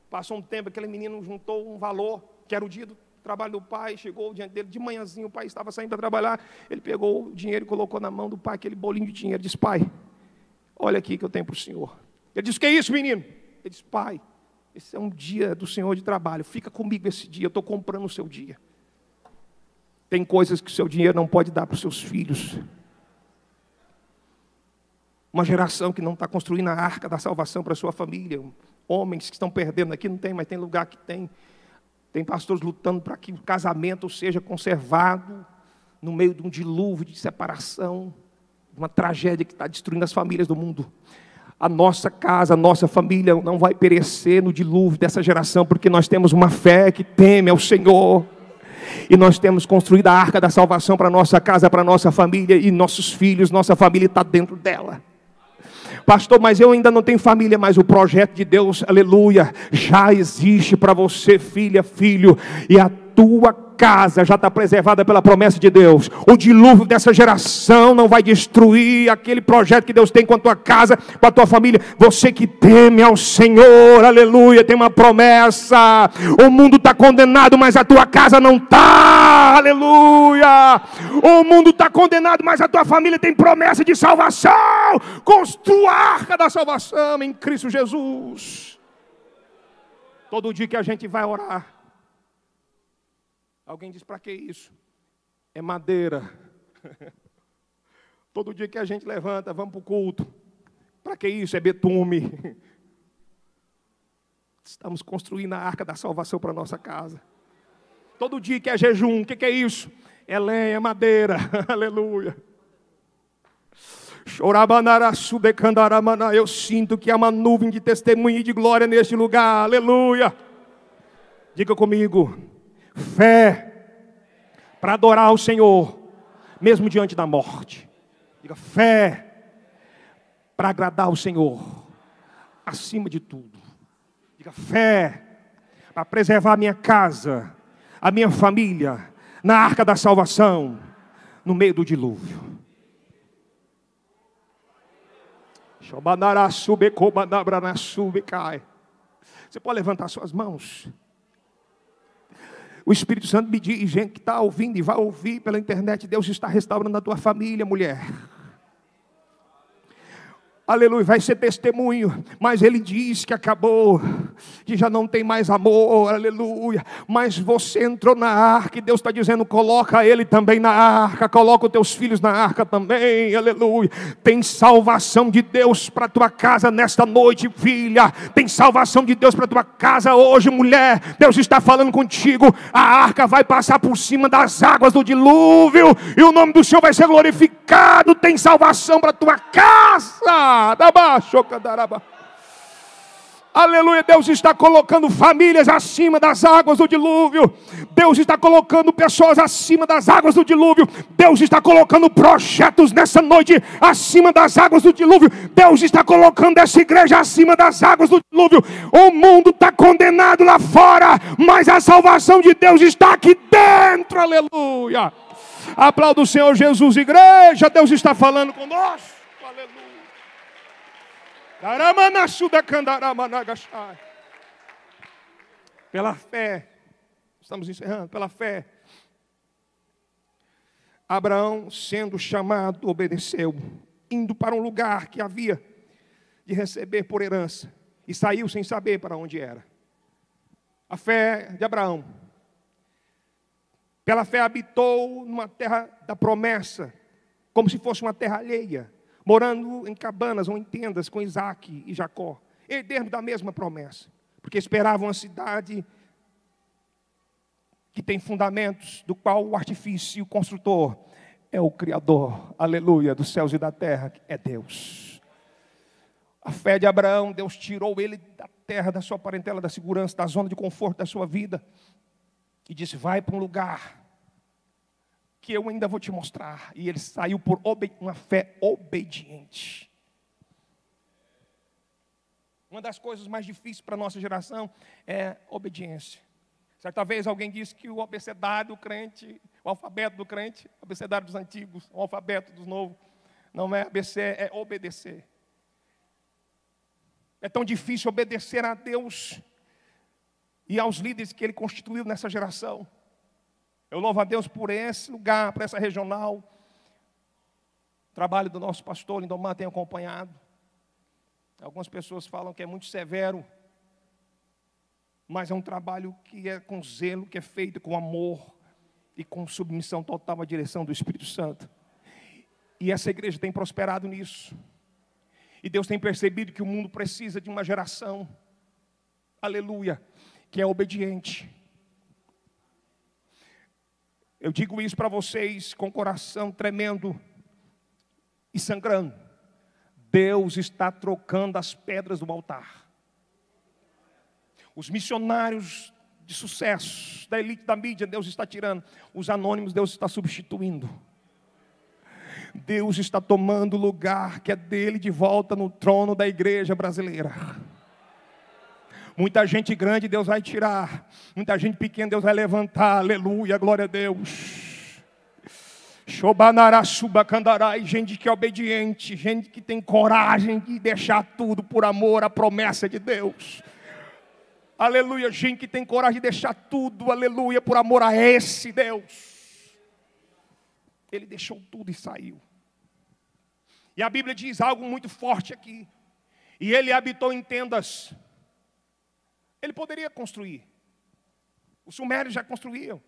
Passou um tempo, aquele menino juntou um valor, que era o dia do trabalho do pai, chegou diante dele de manhãzinho, o pai estava saindo para trabalhar, ele pegou o dinheiro e colocou na mão do pai, aquele bolinho de dinheiro, disse: pai, olha aqui que eu tenho para o senhor. Ele disse: que é isso, menino? Ele disse: pai, esse é um dia do Senhor de trabalho, fica comigo esse dia, eu estou comprando o seu dia. Tem coisas que o seu dinheiro não pode dar para os seus filhos. Uma geração que não está construindo a arca da salvação para a sua família. Homens que estão perdendo, aqui não tem, mas tem lugar que tem. Tem pastores lutando para que o casamento seja conservado no meio de um dilúvio de separação, de uma tragédia que está destruindo as famílias do mundo. A nossa casa, a nossa família não vai perecer no dilúvio dessa geração, porque nós temos uma fé que teme ao Senhor. E nós temos construído a arca da salvação para a nossa casa, para a nossa família, e nossos filhos, nossa família está dentro dela. Pastor, mas eu ainda não tenho família, mas o projeto de Deus, aleluia, já existe para você, filha, filho, e a tua casa já está preservada pela promessa de Deus. O dilúvio dessa geração não vai destruir aquele projeto que Deus tem com a tua casa, com a tua família. Você que teme ao Senhor, aleluia, tem uma promessa. O mundo está condenado, mas a tua casa não está, aleluia. O mundo está condenado, mas a tua família tem promessa de salvação. Construa a arca da salvação em Cristo Jesus. Todo dia que a gente vai orar, alguém diz: para que isso? É madeira. Todo dia que a gente levanta, vamos para o culto. Para que isso? É betume. Estamos construindo a arca da salvação para a nossa casa. Todo dia que é jejum, o que é isso? É lenha, é madeira. Aleluia. Eu sinto que há uma nuvem de testemunho e de glória neste lugar. Aleluia. Diga comigo: fé para adorar o Senhor, mesmo diante da morte. Diga: fé para agradar o Senhor, acima de tudo. Diga: fé para preservar a minha casa, a minha família, na arca da salvação, no meio do dilúvio. Você pode levantar suas mãos. O Espírito Santo me diz, gente que está ouvindo e vai ouvir pela internet: Deus está restaurando a tua família, mulher. Aleluia, vai ser testemunho, mas ele diz que acabou, que já não tem mais amor, aleluia, mas você entrou na arca e Deus está dizendo: coloca ele também na arca, coloca os teus filhos na arca também, aleluia. Tem salvação de Deus para a tua casa nesta noite, filha, tem salvação de Deus para a tua casa hoje, mulher. Deus está falando contigo, a arca vai passar por cima das águas do dilúvio, e o nome do Senhor vai ser glorificado. Tem salvação para a tua casa. Aleluia, Deus está colocando famílias acima das águas do dilúvio. Deus está colocando pessoas acima das águas do dilúvio. Deus está colocando projetos nessa noite acima das águas do dilúvio. Deus está colocando essa igreja acima das águas do dilúvio. O mundo está condenado lá fora, mas a salvação de Deus está aqui dentro, aleluia. Aplauda o Senhor Jesus, igreja. Deus está falando conosco, aleluia. Pela fé, estamos encerrando, pela fé, Abraão, sendo chamado, obedeceu, indo para um lugar que havia de receber por herança, e saiu sem saber para onde era. A fé de Abraão, pela fé habitou numa terra da promessa, como se fosse uma terra alheia, morando em cabanas ou em tendas com Isaac e Jacó, herdeiros da mesma promessa, porque esperavam uma cidade que tem fundamentos, do qual o artifício e o construtor é o Criador, aleluia, dos céus e da terra, é Deus. A fé de Abraão, Deus tirou ele da terra, da sua parentela, da segurança, da zona de conforto da sua vida, e disse: vai para um lugar que eu ainda vou te mostrar. E ele saiu por uma fé obediente. Uma das coisas mais difíceis para a nossa geração é obediência. Certa vez alguém disse que o abecedário do crente, o alfabeto do crente, o abecedário dos antigos, o alfabeto dos novos, não é ABC, é obedecer. É tão difícil obedecer a Deus e aos líderes que Ele constituiu nessa geração. Eu louvo a Deus por esse lugar, por essa regional. O trabalho do nosso pastor Lindomar tem acompanhado. Algumas pessoas falam que é muito severo, mas é um trabalho que é com zelo, que é feito com amor e com submissão total à direção do Espírito Santo. E essa igreja tem prosperado nisso. E Deus tem percebido que o mundo precisa de uma geração, aleluia, que é obediente. Eu digo isso para vocês com o coração tremendo e sangrando. Deus está trocando as pedras do altar. Os missionários de sucesso, da elite da mídia, Deus está tirando. Os anônimos, Deus está substituindo. Deus está tomando o lugar que é dele de volta no trono da igreja brasileira. Muita gente grande Deus vai tirar, muita gente pequena Deus vai levantar, aleluia, glória a Deus. Shobanarasubacandarai, gente que é obediente, gente que tem coragem de deixar tudo por amor à promessa de Deus. Aleluia, gente que tem coragem de deixar tudo, aleluia, por amor a esse Deus. Ele deixou tudo e saiu. E a Bíblia diz algo muito forte aqui. E ele habitou em tendas. Ele poderia construir. Os sumérios já construíam.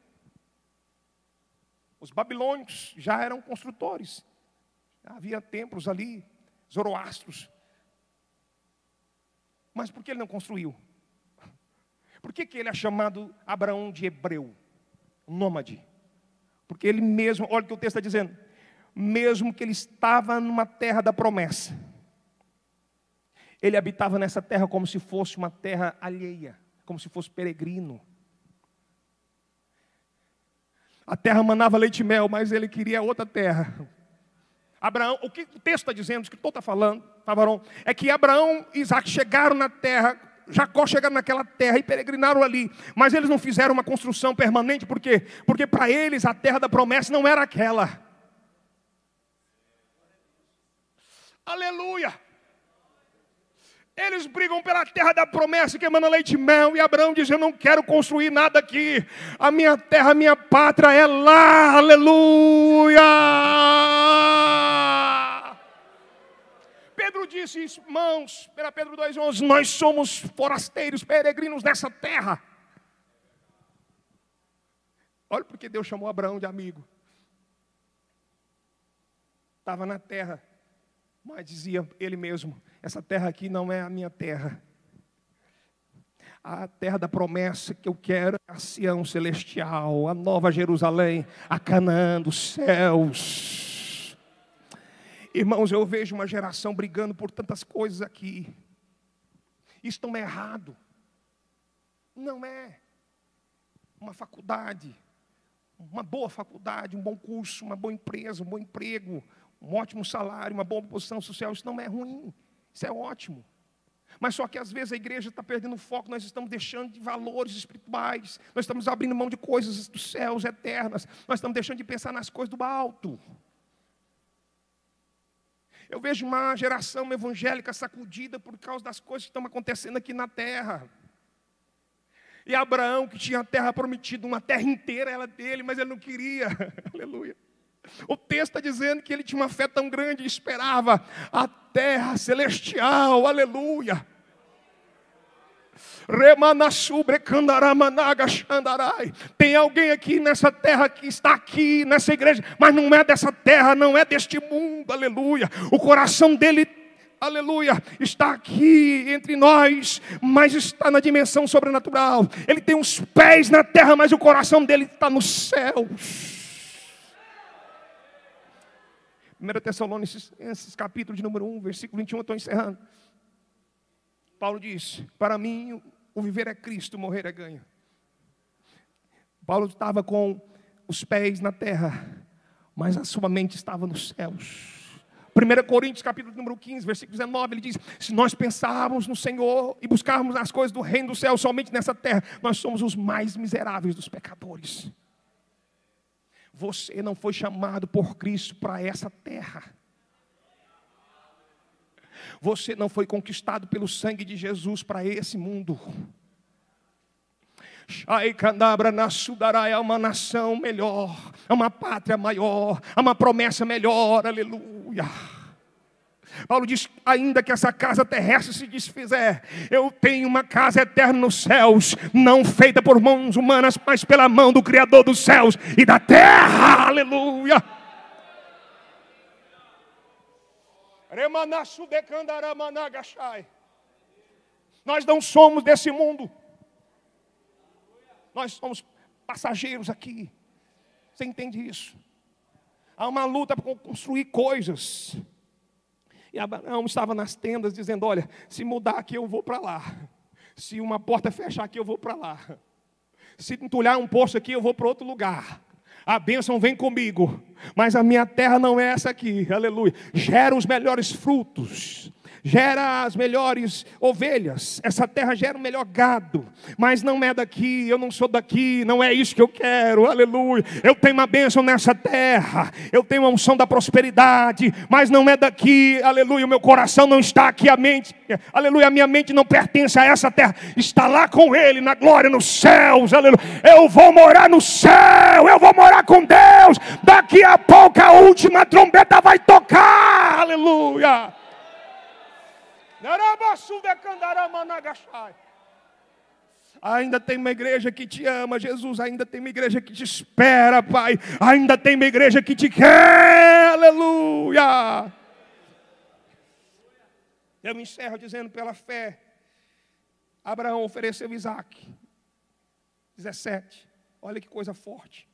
Os babilônios já eram construtores. Havia templos ali, zoroastros. Mas por que ele não construiu? Por que ele é chamado Abraão de hebreu? Nômade. Porque ele mesmo, olha o que o texto está dizendo. Mesmo que ele estava numa terra da promessa, ele habitava nessa terra como se fosse uma terra alheia, como se fosse peregrino. A terra manava leite e mel, mas ele queria outra terra. Abraão, o que o texto está dizendo, o escritor está falando, é que Abraão e Isaac chegaram na terra, Jacó chegaram naquela terra e peregrinaram ali, mas eles não fizeram uma construção permanente, por quê? Porque para eles a terra da promessa não era aquela. Aleluia! Eles brigam pela terra da promessa que emana leite e mel. E Abraão diz, eu não quero construir nada aqui. A minha terra, a minha pátria é lá. Aleluia! Pedro disse, irmãos, 1 Pedro 2,11, nós somos forasteiros, peregrinos nessa terra. Olha porque Deus chamou Abraão de amigo. Estava na terra. Mas dizia ele mesmo, essa terra aqui não é a minha terra. A terra da promessa que eu quero é a Sião celestial, a nova Jerusalém, a Canaã dos céus. Irmãos, eu vejo uma geração brigando por tantas coisas aqui. Isso não é errado. Não é. Uma faculdade, uma boa faculdade, um bom curso, uma boa empresa, um bom emprego, um ótimo salário, uma boa posição social, isso não é ruim, isso é ótimo. Mas só que às vezes a igreja está perdendo o foco, nós estamos deixando de valores espirituais, nós estamos abrindo mão de coisas dos céus eternas, nós estamos deixando de pensar nas coisas do alto. Eu vejo uma geração evangélica sacudida por causa das coisas que estão acontecendo aqui na terra. E Abraão, que tinha a terra prometida, uma terra inteira era dele, mas ele não queria, aleluia. O texto está dizendo que ele tinha uma fé tão grande e esperava a terra celestial, aleluia. Tem alguém aqui nessa terra que está aqui nessa igreja, mas não é dessa terra, não é deste mundo, aleluia. O coração dele, aleluia, está aqui entre nós, mas está na dimensão sobrenatural. Ele tem os pés na terra, mas o coração dele está nos céus. 1 Tessalonicenses capítulo de número 1, versículo 21, eu estou encerrando. Paulo diz, para mim o viver é Cristo, morrer é ganho. Paulo estava com os pés na terra, mas a sua mente estava nos céus. 1 Coríntios capítulo número 15, versículo 19, ele diz, se nós pensarmos no Senhor e buscarmos as coisas do reino do céu somente nessa terra, nós somos os mais miseráveis dos pecadores. Você não foi chamado por Cristo para essa terra. Você não foi conquistado pelo sangue de Jesus para esse mundo. Shai Candabra Nassudarai, é uma nação melhor, é uma pátria maior, é uma promessa melhor, aleluia. Paulo diz, ainda que essa casa terrestre se desfizer, eu tenho uma casa eterna nos céus, não feita por mãos humanas, mas pela mão do Criador dos céus e da terra, aleluia. Nós não somos desse mundo, nós somos passageiros aqui, você entende isso? Há uma luta para construir coisas. E Abraão estava nas tendas dizendo, olha, se mudar aqui eu vou para lá. Se uma porta fechar aqui eu vou para lá. Se entulhar um poço aqui eu vou para outro lugar. A bênção vem comigo, mas a minha terra não é essa aqui, aleluia. Gera os melhores frutos, gera as melhores ovelhas, essa terra gera o melhor gado, mas não é daqui, eu não sou daqui, não é isso que eu quero, aleluia. Eu tenho uma bênção nessa terra, eu tenho uma unção da prosperidade, mas não é daqui, aleluia. O meu coração não está aqui, a mente, aleluia, a minha mente não pertence a essa terra, está lá com Ele, na glória, nos céus, aleluia. Eu vou morar no céu, eu vou morar com Deus, daqui a pouco a última trombeta vai tocar, aleluia. Ainda tem uma igreja que te ama, Jesus. Ainda tem uma igreja que te espera, Pai. Ainda tem uma igreja que te quer, aleluia. Eu me encerro dizendo, pela fé Abraão ofereceu Isaque. 17, olha que coisa forte.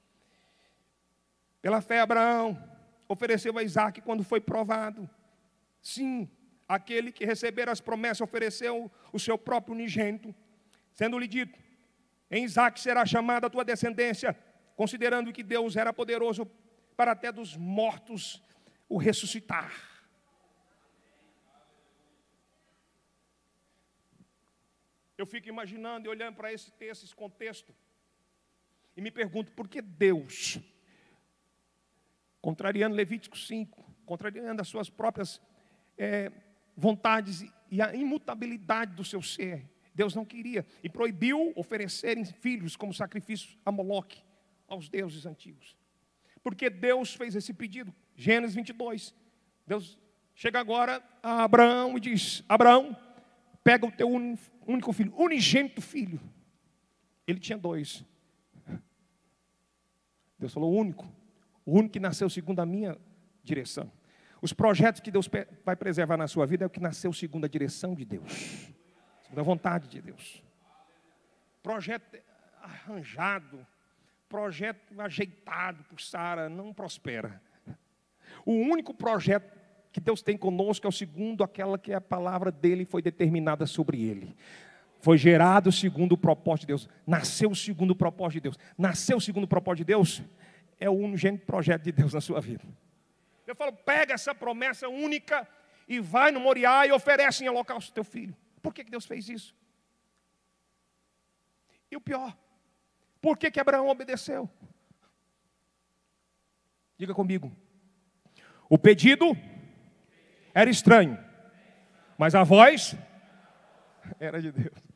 Pela fé Abraão ofereceu a Isaque quando foi provado. Sim, aquele que receber as promessas ofereceu o seu próprio unigênito, sendo-lhe dito, em Isaque será chamada a tua descendência, considerando que Deus era poderoso para até dos mortos o ressuscitar. Eu fico imaginando e olhando para esse texto, esse contexto, e me pergunto, por que Deus, contrariando Levítico 5, contrariando as suas próprias vontades e a imutabilidade do seu ser, Deus não queria e proibiu oferecerem filhos como sacrifício a Moloque, aos deuses antigos? Porque Deus fez esse pedido. Gênesis 22, Deus chega agora a Abraão e diz, Abraão, pega o teu único filho, unigênito filho. Ele tinha 2. Deus falou o único que nasceu segundo a minha direção. Os projetos que Deus vai preservar na sua vida é o que nasceu segundo a direção de Deus, segundo a vontade de Deus. Projeto arranjado, projeto ajeitado por Sara não prospera. O único projeto que Deus tem conosco é o segundo aquela que a palavra dele foi determinada sobre ele. Foi gerado segundo o propósito de Deus. Nasceu segundo o propósito de Deus. Nasceu segundo o propósito de Deus é o unigênito projeto de Deus na sua vida. Eu falo, pega essa promessa única e vai no Moriá e oferece em holocausto o teu filho. Por que Deus fez isso? E o pior, por que Abraão obedeceu? Diga comigo. O pedido era estranho, mas a voz era de Deus.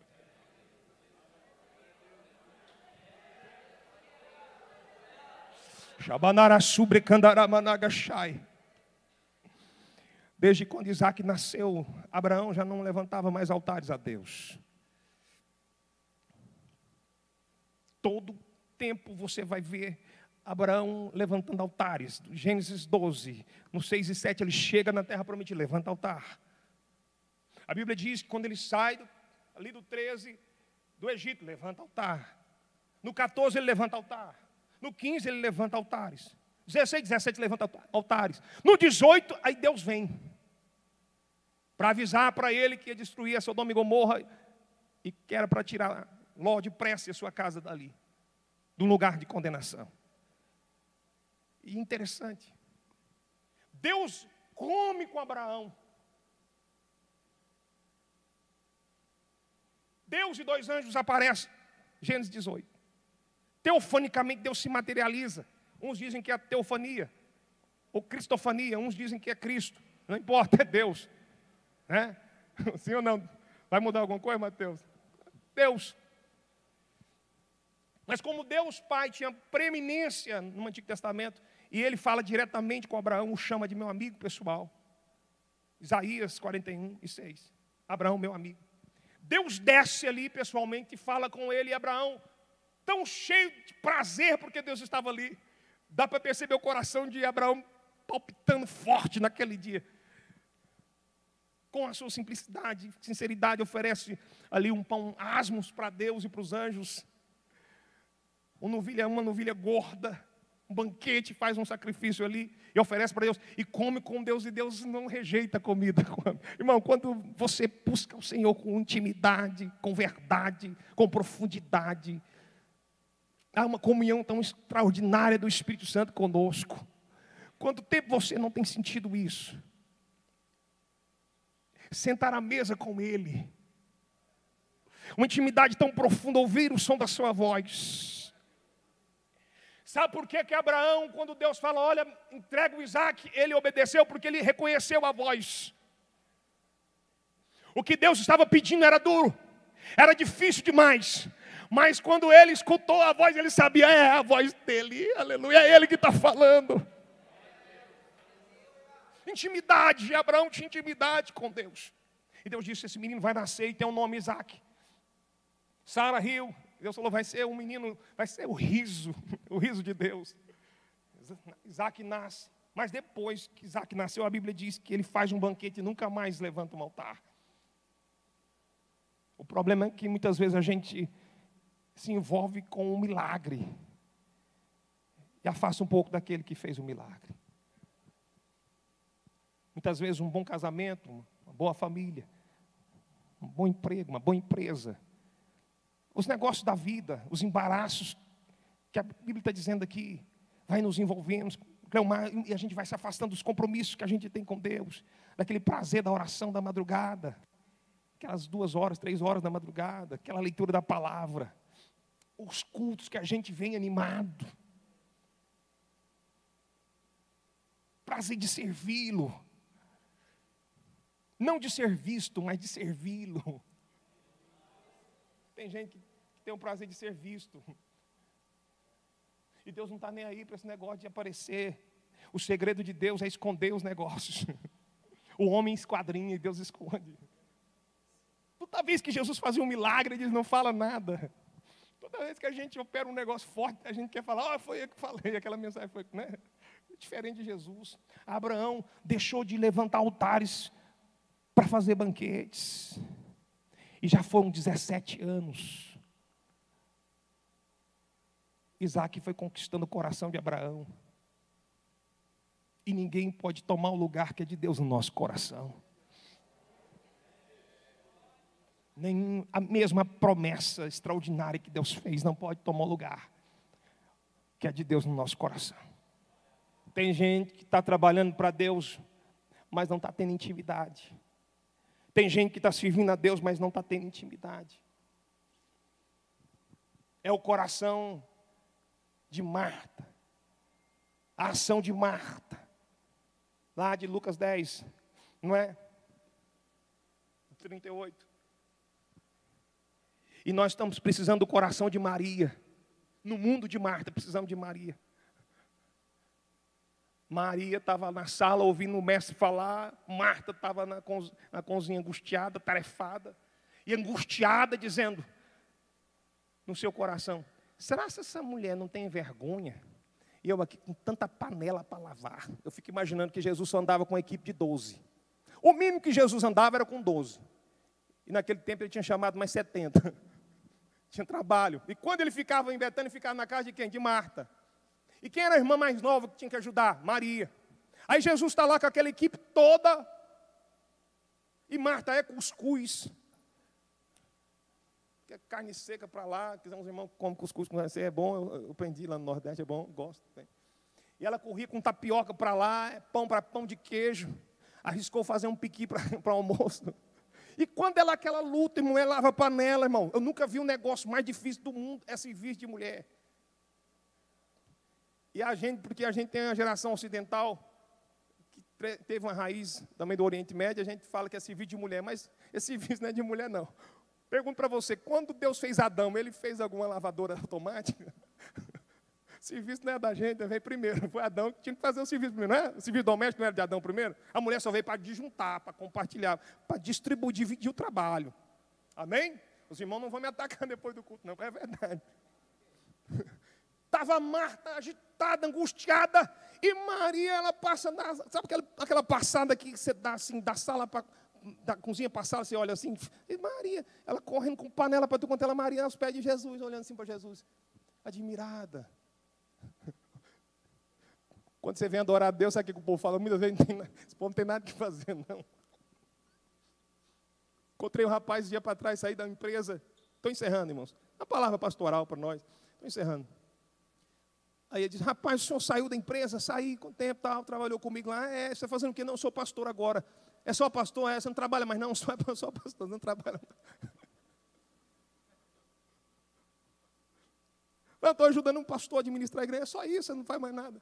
Desde quando Isaac nasceu, Abraão já não levantava mais altares a Deus. Todo tempo você vai ver Abraão levantando altares. Gênesis 12, no 6 e 7, ele chega na terra prometida, levanta altar. A Bíblia diz que quando ele sai ali do 13 do Egito, levanta altar. No 14 ele levanta altar. No 15 ele levanta altares. 16, 17 levanta altares. No 18, aí Deus vem para avisar para ele que ia destruir a Sodoma e Gomorra e que era para tirar Ló depressa e a sua casa dali, do lugar de condenação. E interessante, Deus come com Abraão. Deus e 2 anjos aparecem, Gênesis 18. Teofanicamente Deus se materializa. Uns dizem que é a teofania, ou cristofania, uns dizem que é Cristo. Não importa, é Deus. Né? Sim ou não? Vai mudar alguma coisa, Mateus? Deus. Mas como Deus Pai tinha preeminência no Antigo Testamento, e ele fala diretamente com Abraão, o chama de meu amigo pessoal. Isaías 41:6. Abraão, meu amigo. Deus desce ali pessoalmente e fala com ele, e Abraão, tão cheio de prazer, porque Deus estava ali. Dá para perceber o coração de Abraão palpitando forte naquele dia. Com a sua simplicidade, sinceridade, oferece ali um pão asmos para Deus e para os anjos. Uma novilha gorda, um banquete, faz um sacrifício ali e oferece para Deus. E come com Deus, e Deus não rejeita a comida. Irmão, quando você busca o Senhor com intimidade, com verdade, com profundidade, há uma comunhão tão extraordinária do Espírito Santo conosco. Quanto tempo você não tem sentido isso? Sentar à mesa com Ele. Uma intimidade tão profunda, ouvir o som da sua voz. Sabe por que Abraão, quando Deus fala, olha, entrega o Isaac, ele obedeceu porque ele reconheceu a voz. O que Deus estava pedindo era duro, era difícil demais. Mas quando ele escutou a voz, ele sabia, é a voz dele, aleluia, é ele que está falando. Intimidade, Abraão tinha intimidade com Deus. E Deus disse, esse menino vai nascer e tem o nome Isaac. Sara riu, Deus falou, vai ser um menino, vai ser o riso de Deus. Isaac nasce, mas depois que Isaac nasceu, a Bíblia diz que ele faz um banquete e nunca mais levanta um altar. O problema é que muitas vezes a gente se envolve com um milagre e afasta um pouco daquele que fez o milagre. Muitas vezes um bom casamento, uma boa família, um bom emprego, uma boa empresa, os negócios da vida, os embaraços que a Bíblia está dizendo aqui, vai nos envolvendo, e a gente vai se afastando dos compromissos que a gente tem com Deus, daquele prazer da oração da madrugada, aquelas 2 horas, 3 horas da madrugada, aquela leitura da palavra, os cultos que a gente vem animado, prazer de servi-lo, não de ser visto, mas de servi-lo. Tem gente que tem o prazer de ser visto. E Deus não está nem aí para esse negócio de aparecer. O segredo de Deus é esconder os negócios. O homem esquadrinha e Deus esconde. Toda vez que Jesus fazia um milagre, ele não fala nada. Toda vez que a gente opera um negócio forte, a gente quer falar, foi eu que falei, aquela mensagem foi, né? Diferente de Jesus. Abraão deixou de levantar altares para fazer banquetes. E já foram 17 anos. Isaac foi conquistando o coração de Abraão. E ninguém pode tomar o lugar que é de Deus no nosso coração. Nem a mesma promessa extraordinária que Deus fez não pode tomar o lugar que é de Deus no nosso coração. Tem gente que está trabalhando para Deus, mas não está tendo intimidade. Tem gente que está servindo a Deus, mas não está tendo intimidade. É o coração de Marta. A ação de Marta. Lá de Lucas 10, não é? 38. E nós estamos precisando do coração de Maria. No mundo de Marta, precisamos de Maria. Maria estava na sala ouvindo o mestre falar. Marta estava na cozinha angustiada, tarefada. E angustiada, dizendo no seu coração, será que essa mulher não tem vergonha? E eu aqui com tanta panela para lavar. Eu fico imaginando que Jesus só andava com uma equipe de 12. O mínimo que Jesus andava era com 12. E naquele tempo ele tinha chamado mais 70. Tinha trabalho. E quando ele ficava em Betânia, ele ficava na casa de quem? De Marta. E quem era a irmã mais nova que tinha que ajudar? Maria. Aí Jesus está lá com aquela equipe toda. E Marta é cuscuz. Que carne seca para lá. Quiser uns irmãos que comem cuscuz com você, é bom. Eu aprendi lá no Nordeste, é bom, gosto. Tem. E ela corria com tapioca para lá, pão para pão de queijo. Arriscou fazer um piqui para almoço. E quando ela aquela luta, irmão, ela lava a panela, irmão. Eu nunca vi um negócio mais difícil do mundo, é serviço de mulher. E a gente, porque a gente tem uma geração ocidental, que teve uma raiz também do Oriente Médio, a gente fala que é serviço de mulher, mas esse serviço não é de mulher, não. Pergunto para você, quando Deus fez Adão, ele fez alguma lavadora automática? O serviço não é da gente, veio primeiro. Foi Adão que tinha que fazer o serviço primeiro, não é? O serviço doméstico não era de Adão primeiro? A mulher só veio para disjuntar, para compartilhar, para distribuir, dividir o trabalho. Amém? Os irmãos não vão me atacar depois do culto, não, é verdade. Estava Marta agitada, angustiada, e Maria, ela passa, sabe aquela passada que você dá assim, da sala para... da cozinha para a sala, você olha assim, e Maria, ela correndo com panela para tu quanto ela, Maria aos pés de Jesus, olhando assim para Jesus, admirada. Quando você vem adorar a Deus, sabe o que o povo fala? Muitas vezes esse povo não tem nada que fazer, não. Encontrei um rapaz um dia para trás, saí da empresa, estou encerrando, irmãos, uma palavra pastoral para nós, estou encerrando. Aí ele diz, rapaz, o senhor saiu da empresa, saí com o tempo, tal, trabalhou comigo lá, você está fazendo o quê? Não, eu sou pastor agora. É só pastor? Você não trabalha mais não? Só pastor, não trabalha não. Eu estou ajudando um pastor a administrar a igreja, é só isso, você não faz mais nada.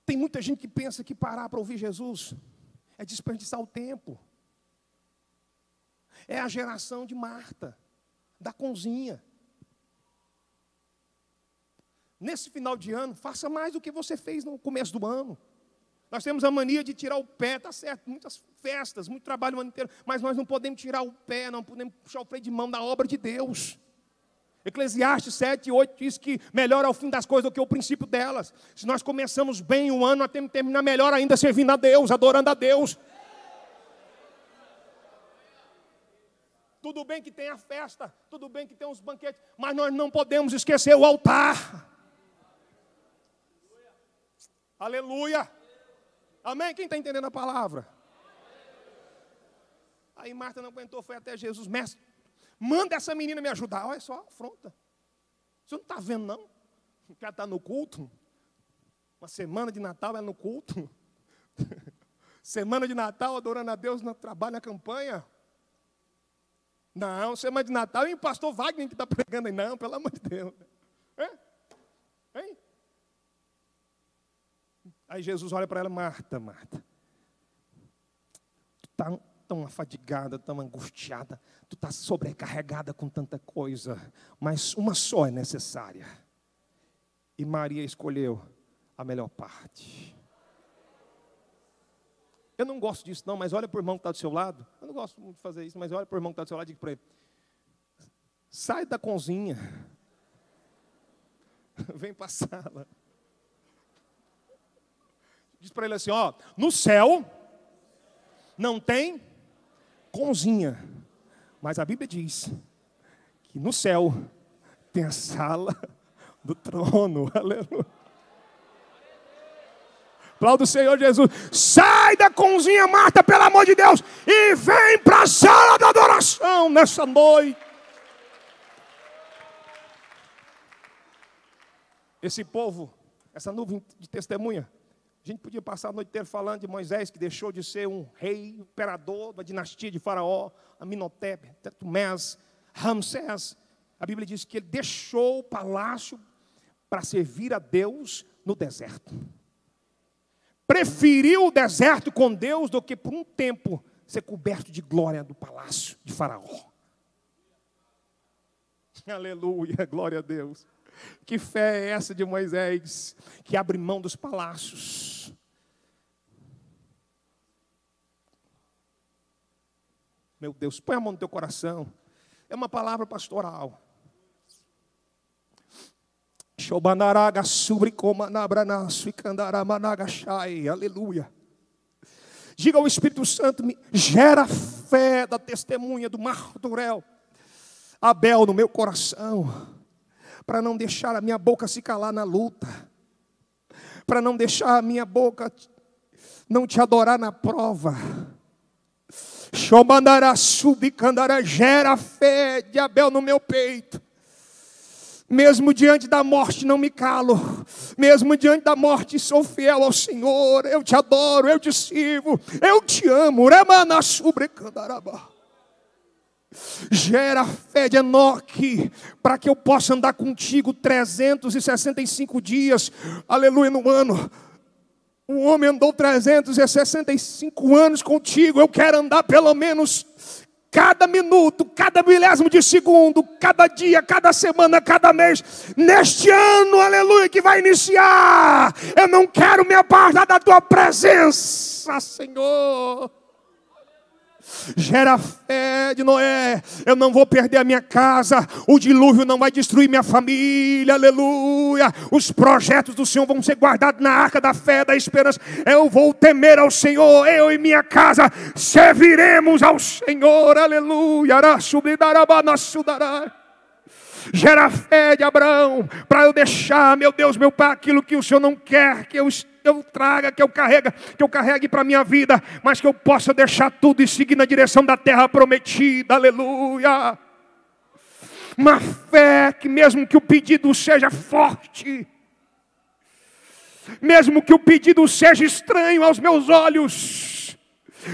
Tem muita gente que pensa que parar para ouvir Jesus é desperdiçar o tempo. É a geração de Marta, da cozinha. Nesse final de ano, faça mais do que você fez no começo do ano. Nós temos a mania de tirar o pé, tá certo, muitas festas, muito trabalho o ano inteiro, mas nós não podemos tirar o pé, não podemos puxar o freio de mão da obra de Deus. Eclesiastes 7:8 diz que melhor é o fim das coisas do que o princípio delas. Se nós começamos bem o ano, nós temos que terminar melhor ainda servindo a Deus, adorando a Deus. Tudo bem que tem a festa, tudo bem que tem os banquetes, mas nós não podemos esquecer o altar. Aleluia. Amém? Quem está entendendo a palavra? Aí Marta não aguentou, foi até Jesus. Mestre, manda essa menina me ajudar. Olha só, afronta. Você não está vendo, não? Que ela está no culto. Uma semana de Natal, ela no culto. Semana de Natal, adorando a Deus no trabalho, na campanha. Não, semana de Natal, e o pastor Wagner que está pregando aí. Não, pelo amor de Deus. Hein? Aí Jesus olha para ela, Marta, Marta, tu está tão afadigada, tão angustiada, tu está sobrecarregada com tanta coisa, mas uma só é necessária. E Maria escolheu a melhor parte. Eu não gosto disso não, mas olha para o irmão que está do seu lado. Eu não gosto muito de fazer isso, mas olha para o irmão que está do seu lado e diga para ele, sai da cozinha, vem para a sala. Diz para ele assim, ó, no céu não tem cozinha, mas a Bíblia diz que no céu tem a sala do trono, aleluia. Aplauda o Senhor Jesus. Sai da cozinha, Marta, pelo amor de Deus, e vem para a sala da adoração nessa noite. Esse povo, essa nuvem de testemunha, a gente podia passar a noite inteira falando de Moisés, que deixou de ser um rei, imperador da dinastia de Faraó, Amenhotep, Tetumés, Ramsés. A Bíblia diz que ele deixou o palácio para servir a Deus no deserto. Preferiu o deserto com Deus do que por um tempo ser coberto de glória do palácio de Faraó. Aleluia, glória a Deus. Que fé é essa de Moisés, que abre mão dos palácios? Meu Deus, põe a mão no teu coração. É uma palavra pastoral. Aleluia. Diga ao Espírito Santo, me gera fé da testemunha do Marturel, Abel no meu coração, para não deixar a minha boca se calar na luta, para não deixar a minha boca não te adorar na prova. Gera fé de Abel no meu peito. Mesmo diante da morte não me calo, mesmo diante da morte sou fiel ao Senhor. Eu te adoro, eu te sirvo, eu te amo. Gera fé de Enoque, para que eu possa andar contigo 365 dias, aleluia, no ano. O homem andou 365 anos contigo, eu quero andar pelo menos cada minuto, cada milésimo de segundo, cada dia, cada semana, cada mês, neste ano, aleluia, que vai iniciar, eu não quero me apartar da tua presença, Senhor. Gera a fé de Noé. Eu não vou perder a minha casa. O dilúvio não vai destruir minha família. Aleluia. Os projetos do Senhor vão ser guardados na arca da fé, da esperança. Eu vou temer ao Senhor. Eu e minha casa serviremos ao Senhor. Aleluia. Gera a fé de Abraão, para eu deixar, meu Deus, meu Pai, aquilo que o Senhor não quer que eu traga, que eu carregue para a minha vida, mas que eu possa deixar tudo e seguir na direção da terra prometida, aleluia. Uma fé que mesmo que o pedido seja forte, mesmo que o pedido seja estranho aos meus olhos,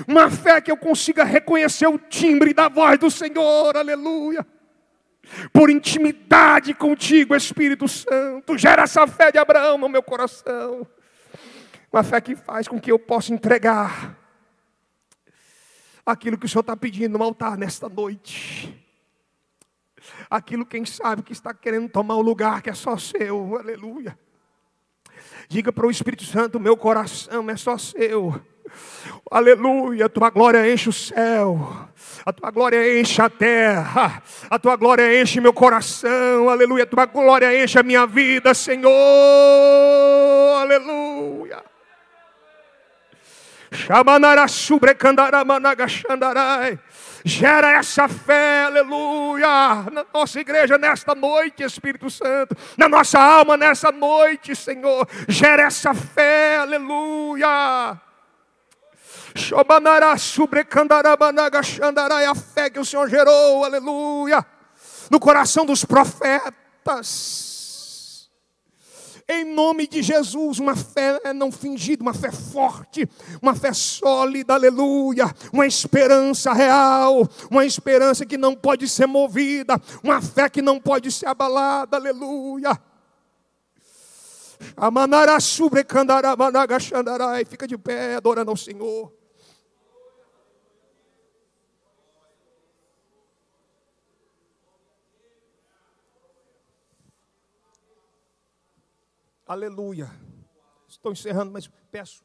uma fé que eu consiga reconhecer o timbre da voz do Senhor, aleluia. Por intimidade contigo, Espírito Santo, gera essa fé de Abraão no meu coração. Uma fé que faz com que eu possa entregar aquilo que o Senhor está pedindo no altar nesta noite. Aquilo, quem sabe, que está querendo tomar o lugar que é só seu, aleluia. Diga para o Espírito Santo, meu coração é só seu. Aleluia, a tua glória enche o céu, a tua glória enche a terra, a tua glória enche meu coração, aleluia, a tua glória enche a minha vida, Senhor, aleluia. Gera essa fé, aleluia, na nossa igreja nesta noite, Espírito Santo, na nossa alma nessa noite, Senhor, gera essa fé, aleluia. A fé que o Senhor gerou, aleluia, no coração dos profetas, em nome de Jesus, uma fé não fingida, uma fé forte, uma fé sólida, aleluia, uma esperança real, uma esperança que não pode ser movida, uma fé que não pode ser abalada, aleluia. Fica de pé adorando ao Senhor. Aleluia. Estou encerrando, mas peço.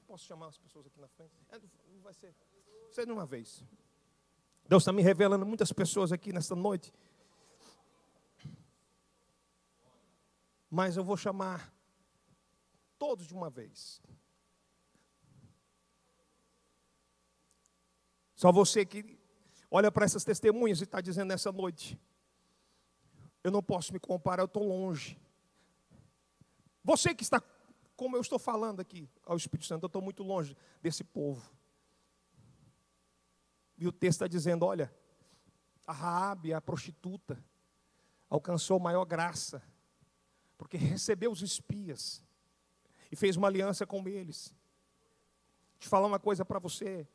Posso chamar as pessoas aqui na frente? Não vai ser de uma vez. Deus está me revelando muitas pessoas aqui nesta noite. Mas eu vou chamar todos de uma vez. Só você que olha para essas testemunhas e está dizendo nessa noite: eu não posso me comparar, eu estou longe. Você que está, como eu estou falando aqui ao Espírito Santo, eu estou muito longe desse povo. E o texto está dizendo, olha, a Raabe, a prostituta, alcançou maior graça, porque recebeu os espias e fez uma aliança com eles. Deixa eu falar uma coisa para você.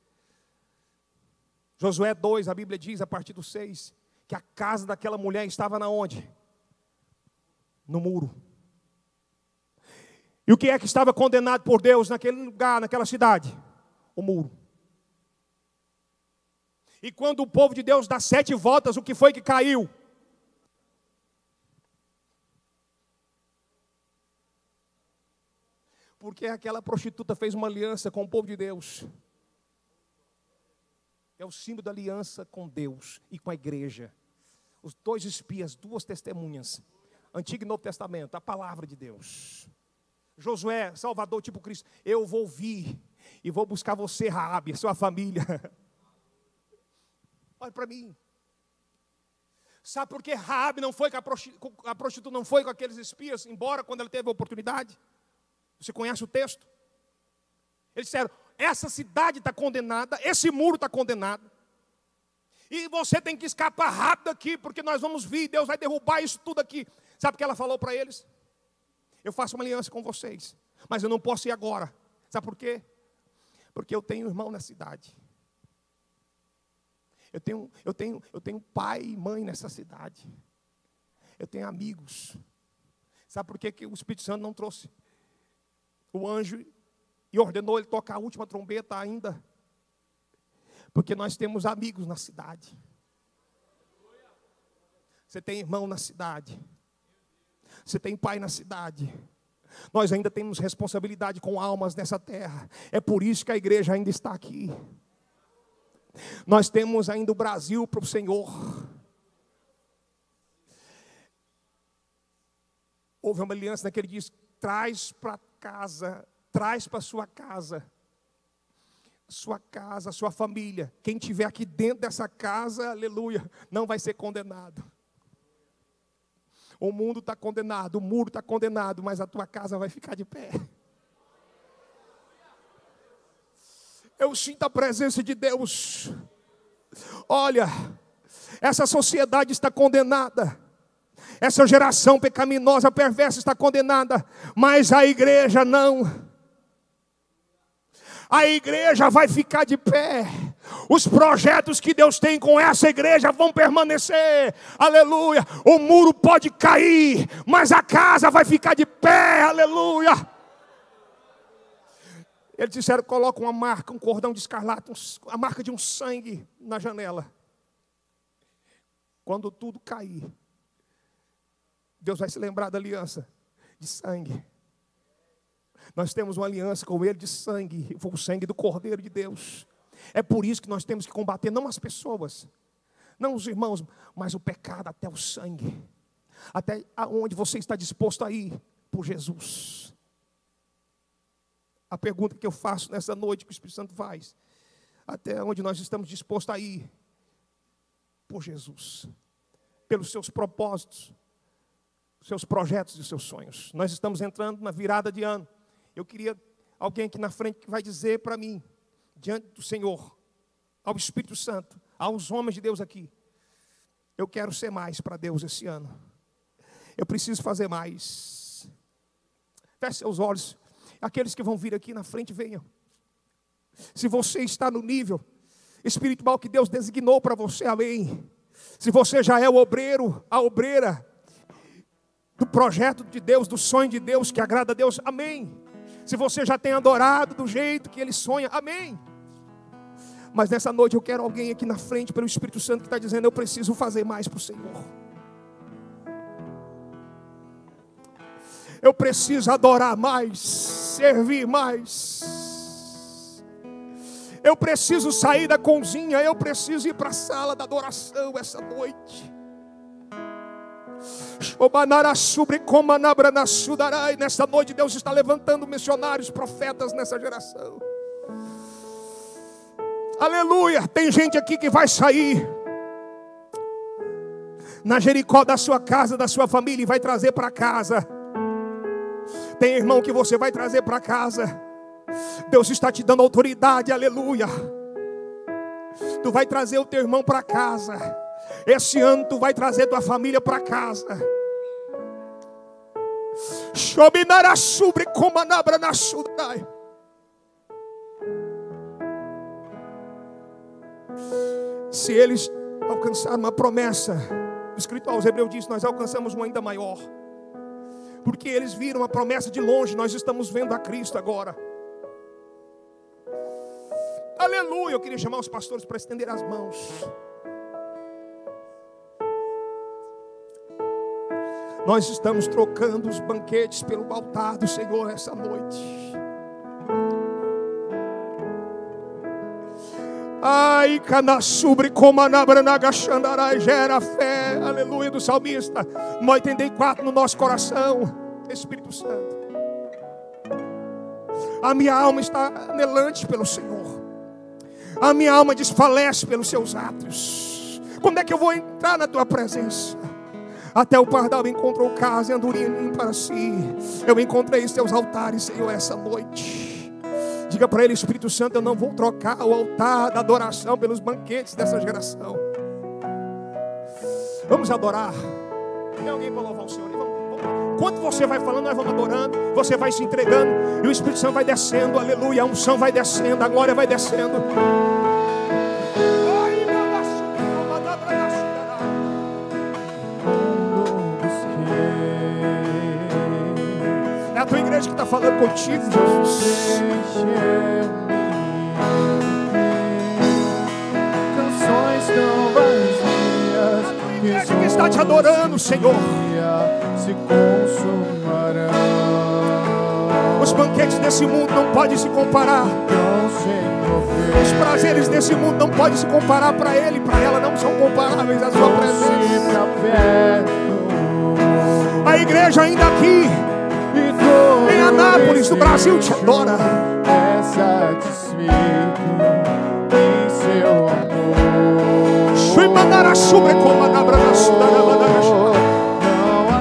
Josué 2, a Bíblia diz, a partir do 6, que a casa daquela mulher estava na onde? No muro. E o que é que estava condenado por Deus naquele lugar, naquela cidade? O muro. E quando o povo de Deus dá 7 voltas, o que foi que caiu? Porque aquela prostituta fez uma aliança com o povo de Deus. É o símbolo da aliança com Deus e com a igreja. Os 2 espias, 2 testemunhas. Antigo e Novo Testamento, a palavra de Deus. Josué, Salvador, tipo Cristo, eu vou vir e vou buscar você, Raabe, sua família. Olha para mim. Sabe por que Raabe não foi com a prostituta não foi com aqueles espias, embora quando ela teve a oportunidade? Você conhece o texto? Eles disseram, essa cidade está condenada, esse muro está condenado. E você tem que escapar rápido aqui, porque nós vamos vir, Deus vai derrubar isso tudo aqui. Sabe o que ela falou para eles? Eu faço uma aliança com vocês, mas eu não posso ir agora. Sabe por quê? Porque eu tenho irmão na cidade. Eu tenho pai e mãe nessa cidade. Eu tenho amigos. Sabe por quê que o Espírito Santo não trouxe o anjo e ordenou ele tocar a última trombeta ainda? Porque nós temos amigos na cidade. Você tem irmão na cidade. Você tem pai na cidade. Nós ainda temos responsabilidade com almas nessa terra. É por isso que a igreja ainda está aqui. Nós temos ainda o Brasil para o Senhor. Houve uma aliança naquele dia, traz para casa, traz para sua casa, sua família. Quem estiver aqui dentro dessa casa, aleluia, não vai ser condenado. O mundo está condenado, o muro está condenado, mas a tua casa vai ficar de pé. Eu sinto a presença de Deus. Olha, essa sociedade está condenada. Essa geração pecaminosa, perversa está condenada. Mas a igreja não. A igreja vai ficar de pé. Os projetos que Deus tem com essa igreja vão permanecer. Aleluia. O muro pode cair, mas a casa vai ficar de pé. Aleluia. Eles disseram, coloca uma marca, um cordão de escarlate, a marca de um sangue na janela. Quando tudo cair, Deus vai se lembrar da aliança de sangue. Nós temos uma aliança com Ele de sangue, foi o sangue do Cordeiro de Deus. É por isso que nós temos que combater, não as pessoas, não os irmãos, mas o pecado até o sangue. Até onde você está disposto a ir por Jesus. A pergunta que eu faço nessa noite, que o Espírito Santo faz, até onde nós estamos dispostos a ir por Jesus, pelos seus propósitos, seus projetos e seus sonhos. Nós estamos entrando na virada de ano. Eu queria alguém aqui na frente que vai dizer para mim, diante do Senhor, ao Espírito Santo, aos homens de Deus aqui, eu quero ser mais para Deus esse ano. Eu preciso fazer mais. Feche seus olhos. Aqueles que vão vir aqui na frente, venham. Se você está no nível espiritual que Deus designou para você, amém. Se você já é o obreiro, a obreira do projeto de Deus, do sonho de Deus que agrada a Deus, amém. Se você já tem adorado do jeito que Ele sonha, amém. Mas nessa noite eu quero alguém aqui na frente, pelo Espírito Santo, que está dizendo, eu preciso fazer mais para o Senhor. Eu preciso adorar mais, servir mais. Eu preciso sair da cozinha, eu preciso ir para a sala da adoração essa noite. Nessa noite Deus está levantando missionários, profetas nessa geração. Aleluia. Tem gente aqui que vai sair na Jericó da sua casa, da sua família, e vai trazer para casa. Tem irmão que você vai trazer para casa. Deus está te dando autoridade, aleluia. Tu vai trazer o teu irmão para casa. Esse ano tu vai trazer tua família para casa. Se eles alcançaram uma promessa, o escrito aos Hebreus diz, nós alcançamos uma ainda maior. Porque eles viram a promessa de longe, nós estamos vendo a Cristo agora. Aleluia. Eu queria chamar os pastores para estender as mãos. Nós estamos trocando os banquetes pelo altar do Senhor essa noite. Ai, canassubre comanabranagaxandarai, gera fé, aleluia, do salmista, no 84 no nosso coração, Espírito Santo. A minha alma está anelante pelo Senhor. A minha alma desfalece pelos seus atos. Quando é que eu vou entrar na tua presença? Até o pardal encontrou casa e andorinha em mim para si. Eu encontrei os teus altares, Senhor, essa noite. Diga para Ele, Espírito Santo, eu não vou trocar o altar da adoração pelos banquetes dessa geração. Vamos adorar. Tem alguém para louvar o Senhor? Enquanto você vai falando, nós vamos adorando. Você vai se entregando e o Espírito Santo vai descendo, aleluia. A unção vai descendo, a glória vai descendo. É a tua igreja que está falando contigo, Jesus. está te adorando, Senhor. Se consumarão. Os banquetes desse mundo não podem se comparar. Os prazeres desse mundo não podem se comparar para Ele, para ela não são comparáveis à sua presença. A igreja ainda aqui em Anápolis, no Brasil, te adora. É satisfeito em seu amor. Shui mandara sobre como na brasa da Não há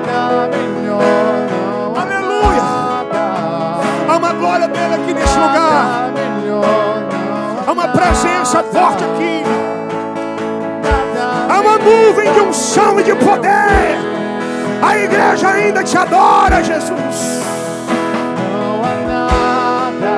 nada melhor. Aleluia. Há uma glória dele aqui nesse lugar. Há uma presença forte aqui. Há uma nuvem de unção e de poder. A igreja ainda te adora, Jesus. Não há nada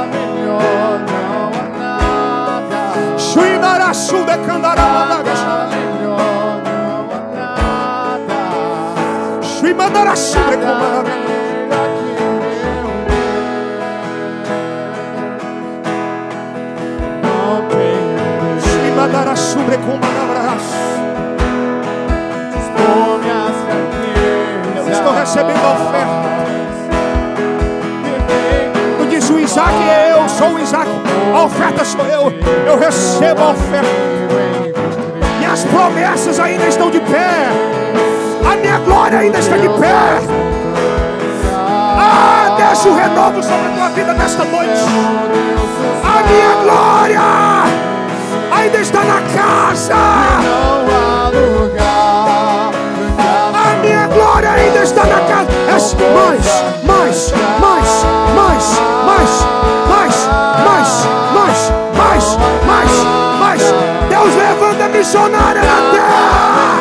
melhor. Não há nada. Shuinarasu de Candaramanagas. Melhor, não há nada. Shuimandarasu de Candaramanagas. Shuimandarasu de Candaramanagas. Eu estou recebendo a oferta. Tu diz o Isaac, eu sou o Isaac. A oferta sou eu. Eu recebo a oferta. Minhas promessas ainda estão de pé. A minha glória ainda está de pé. Ah, desce o renovo sobre a tua vida nesta noite. A minha glória ainda está na casa. A minha glória ainda está na casa. Mais. Deus levanta missionária na terra.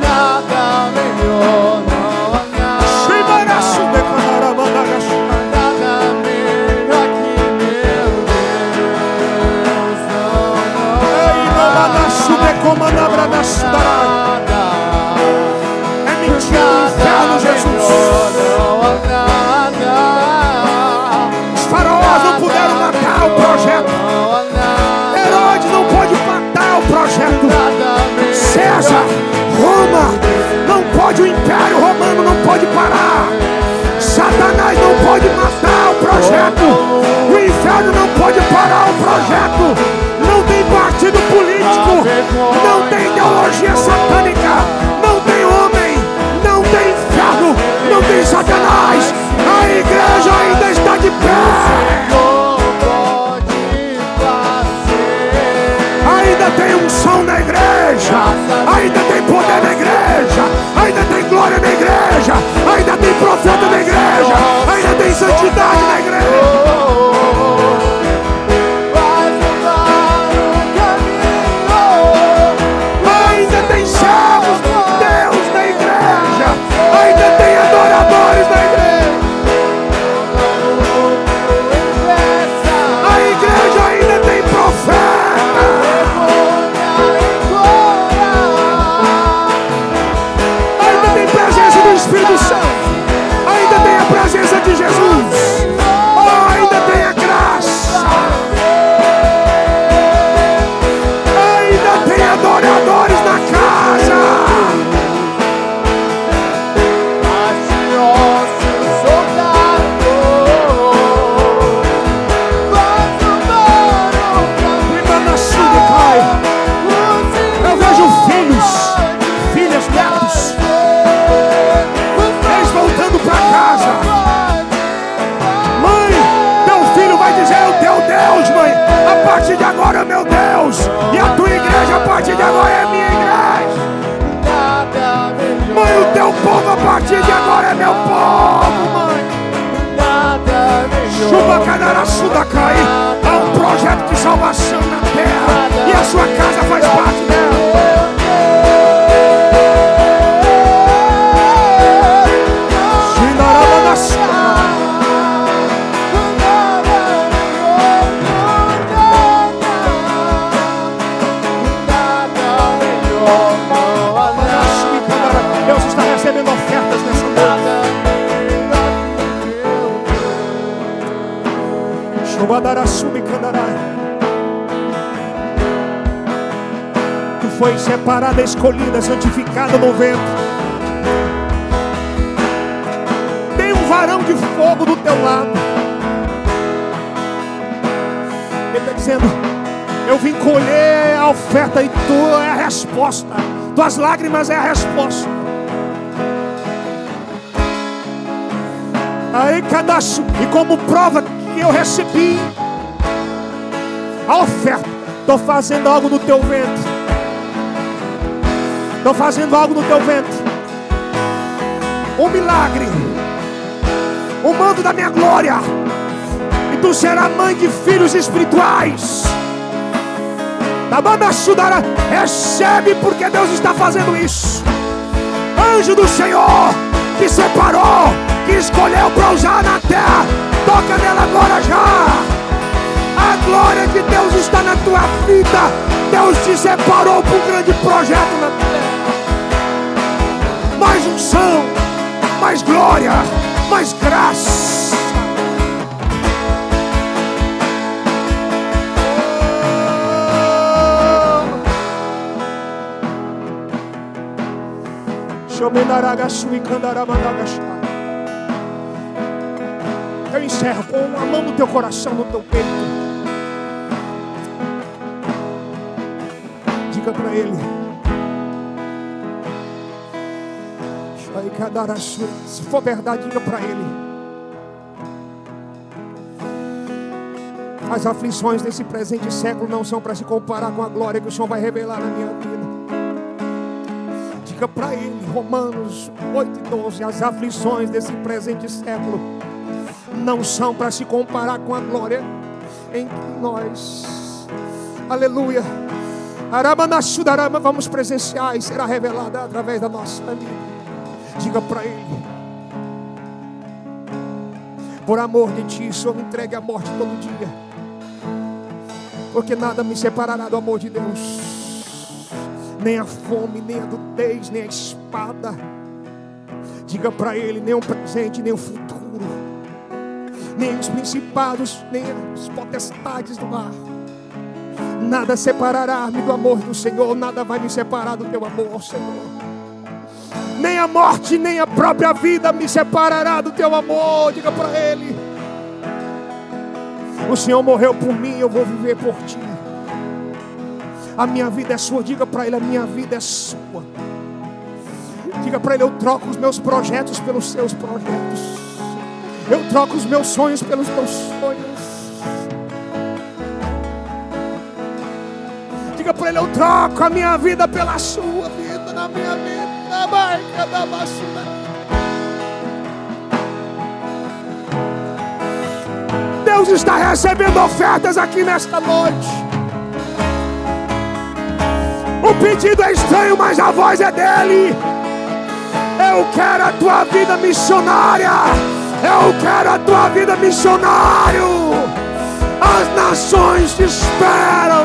Nada melhor, não há nada. Nada melhor que meu Deus. É mentira o inferno, Jesus. Os faraós não puderam matar o projeto. Herodes não pôde matar o projeto. César, Roma, não pode, o Império Romano não pode parar. Satanás não pode matar o projeto. O inferno não pode parar o projeto. Não tem partido político, não tem ideologia satânica, não tem homem, não tem inferno, não tem Satanás. A igreja ainda está de pé. Ainda tem unção na igreja, ainda tem poder na igreja, ainda tem glória na igreja, ainda tem profeta na igreja, ainda tem santidade na igreja. Ainda tem servos de Deus na igreja, ainda tem adoradores na igreja. A igreja ainda tem profeta. Ainda tem presença do Espírito Santo. Ainda tem a presença de Jesus. Ainda tem a graça. Ainda tem adoradores na casa. Eu vejo filhos, filhas, netos, eles voltando para casa. Mãe, teu filho vai dizer: é o teu Deus, mãe. A partir de agora é meu Deus. E a tua igreja a partir de agora é minha igreja. Mãe, o teu povo a partir de agora é meu povo, mãe. Chuva canara suda cair. Há um projeto de salvação na terra e a sua casa faz parte dela. Deus está recebendo ofertas nessa noite. Tu foi separada, escolhida, santificada no ventre. Tem um varão de fogo do teu lado. Ele está dizendo: eu vim colher a oferta e tu é a resposta. Tuas lágrimas é a resposta. Aí cadastro, e como prova que eu recebi a oferta, estou fazendo algo no teu ventre. Estou fazendo algo no teu ventre. Um milagre. O manto da minha glória. E tu serás mãe de filhos espirituais. Recebe, porque Deus está fazendo isso. Anjo do Senhor que separou, que escolheu para usar na terra, toca nela agora já. A glória de Deus está na tua vida. Deus te separou para um grande projeto na terra. Mais unção, mais glória, mais graça. Eu encerro com a mão no teu coração, no teu peito. Diga para ele. Se for verdade, diga para ele. As aflições desse presente século não são para se comparar com a glória que o Senhor vai revelar na minha vida. Diga para ele, Romanos 8:12, as aflições desse presente século não são para se comparar com a glória em que nós, aleluia, Aramanassudarama, vamos presenciar e será revelada através da nossa vida. Diga para ele: por amor de ti, o Senhor me entregue a morte todo dia, porque nada me separará do amor de Deus. Nem a fome, nem a nudez, nem a espada. Diga para ele: nem o presente, nem o futuro, nem os principados, nem as potestades do ar. Nada separará-me do amor do Senhor. Nada vai me separar do teu amor, Senhor. Nem a morte, nem a própria vida me separará do teu amor. Diga para ele: o Senhor morreu por mim, eu vou viver por ti. A minha vida é sua. Diga para ele: a minha vida é sua. Diga para ele: eu troco os meus projetos pelos seus projetos. Eu troco os meus sonhos pelos teus sonhos. Diga para ele: eu troco a minha vida pela sua vida. Na minha vida, na marca da basura. Deus está recebendo ofertas aqui nesta noite. O pedido é estranho, mas a voz é dele. Eu quero a tua vida missionária. Eu quero a tua vida missionário. As nações te esperam.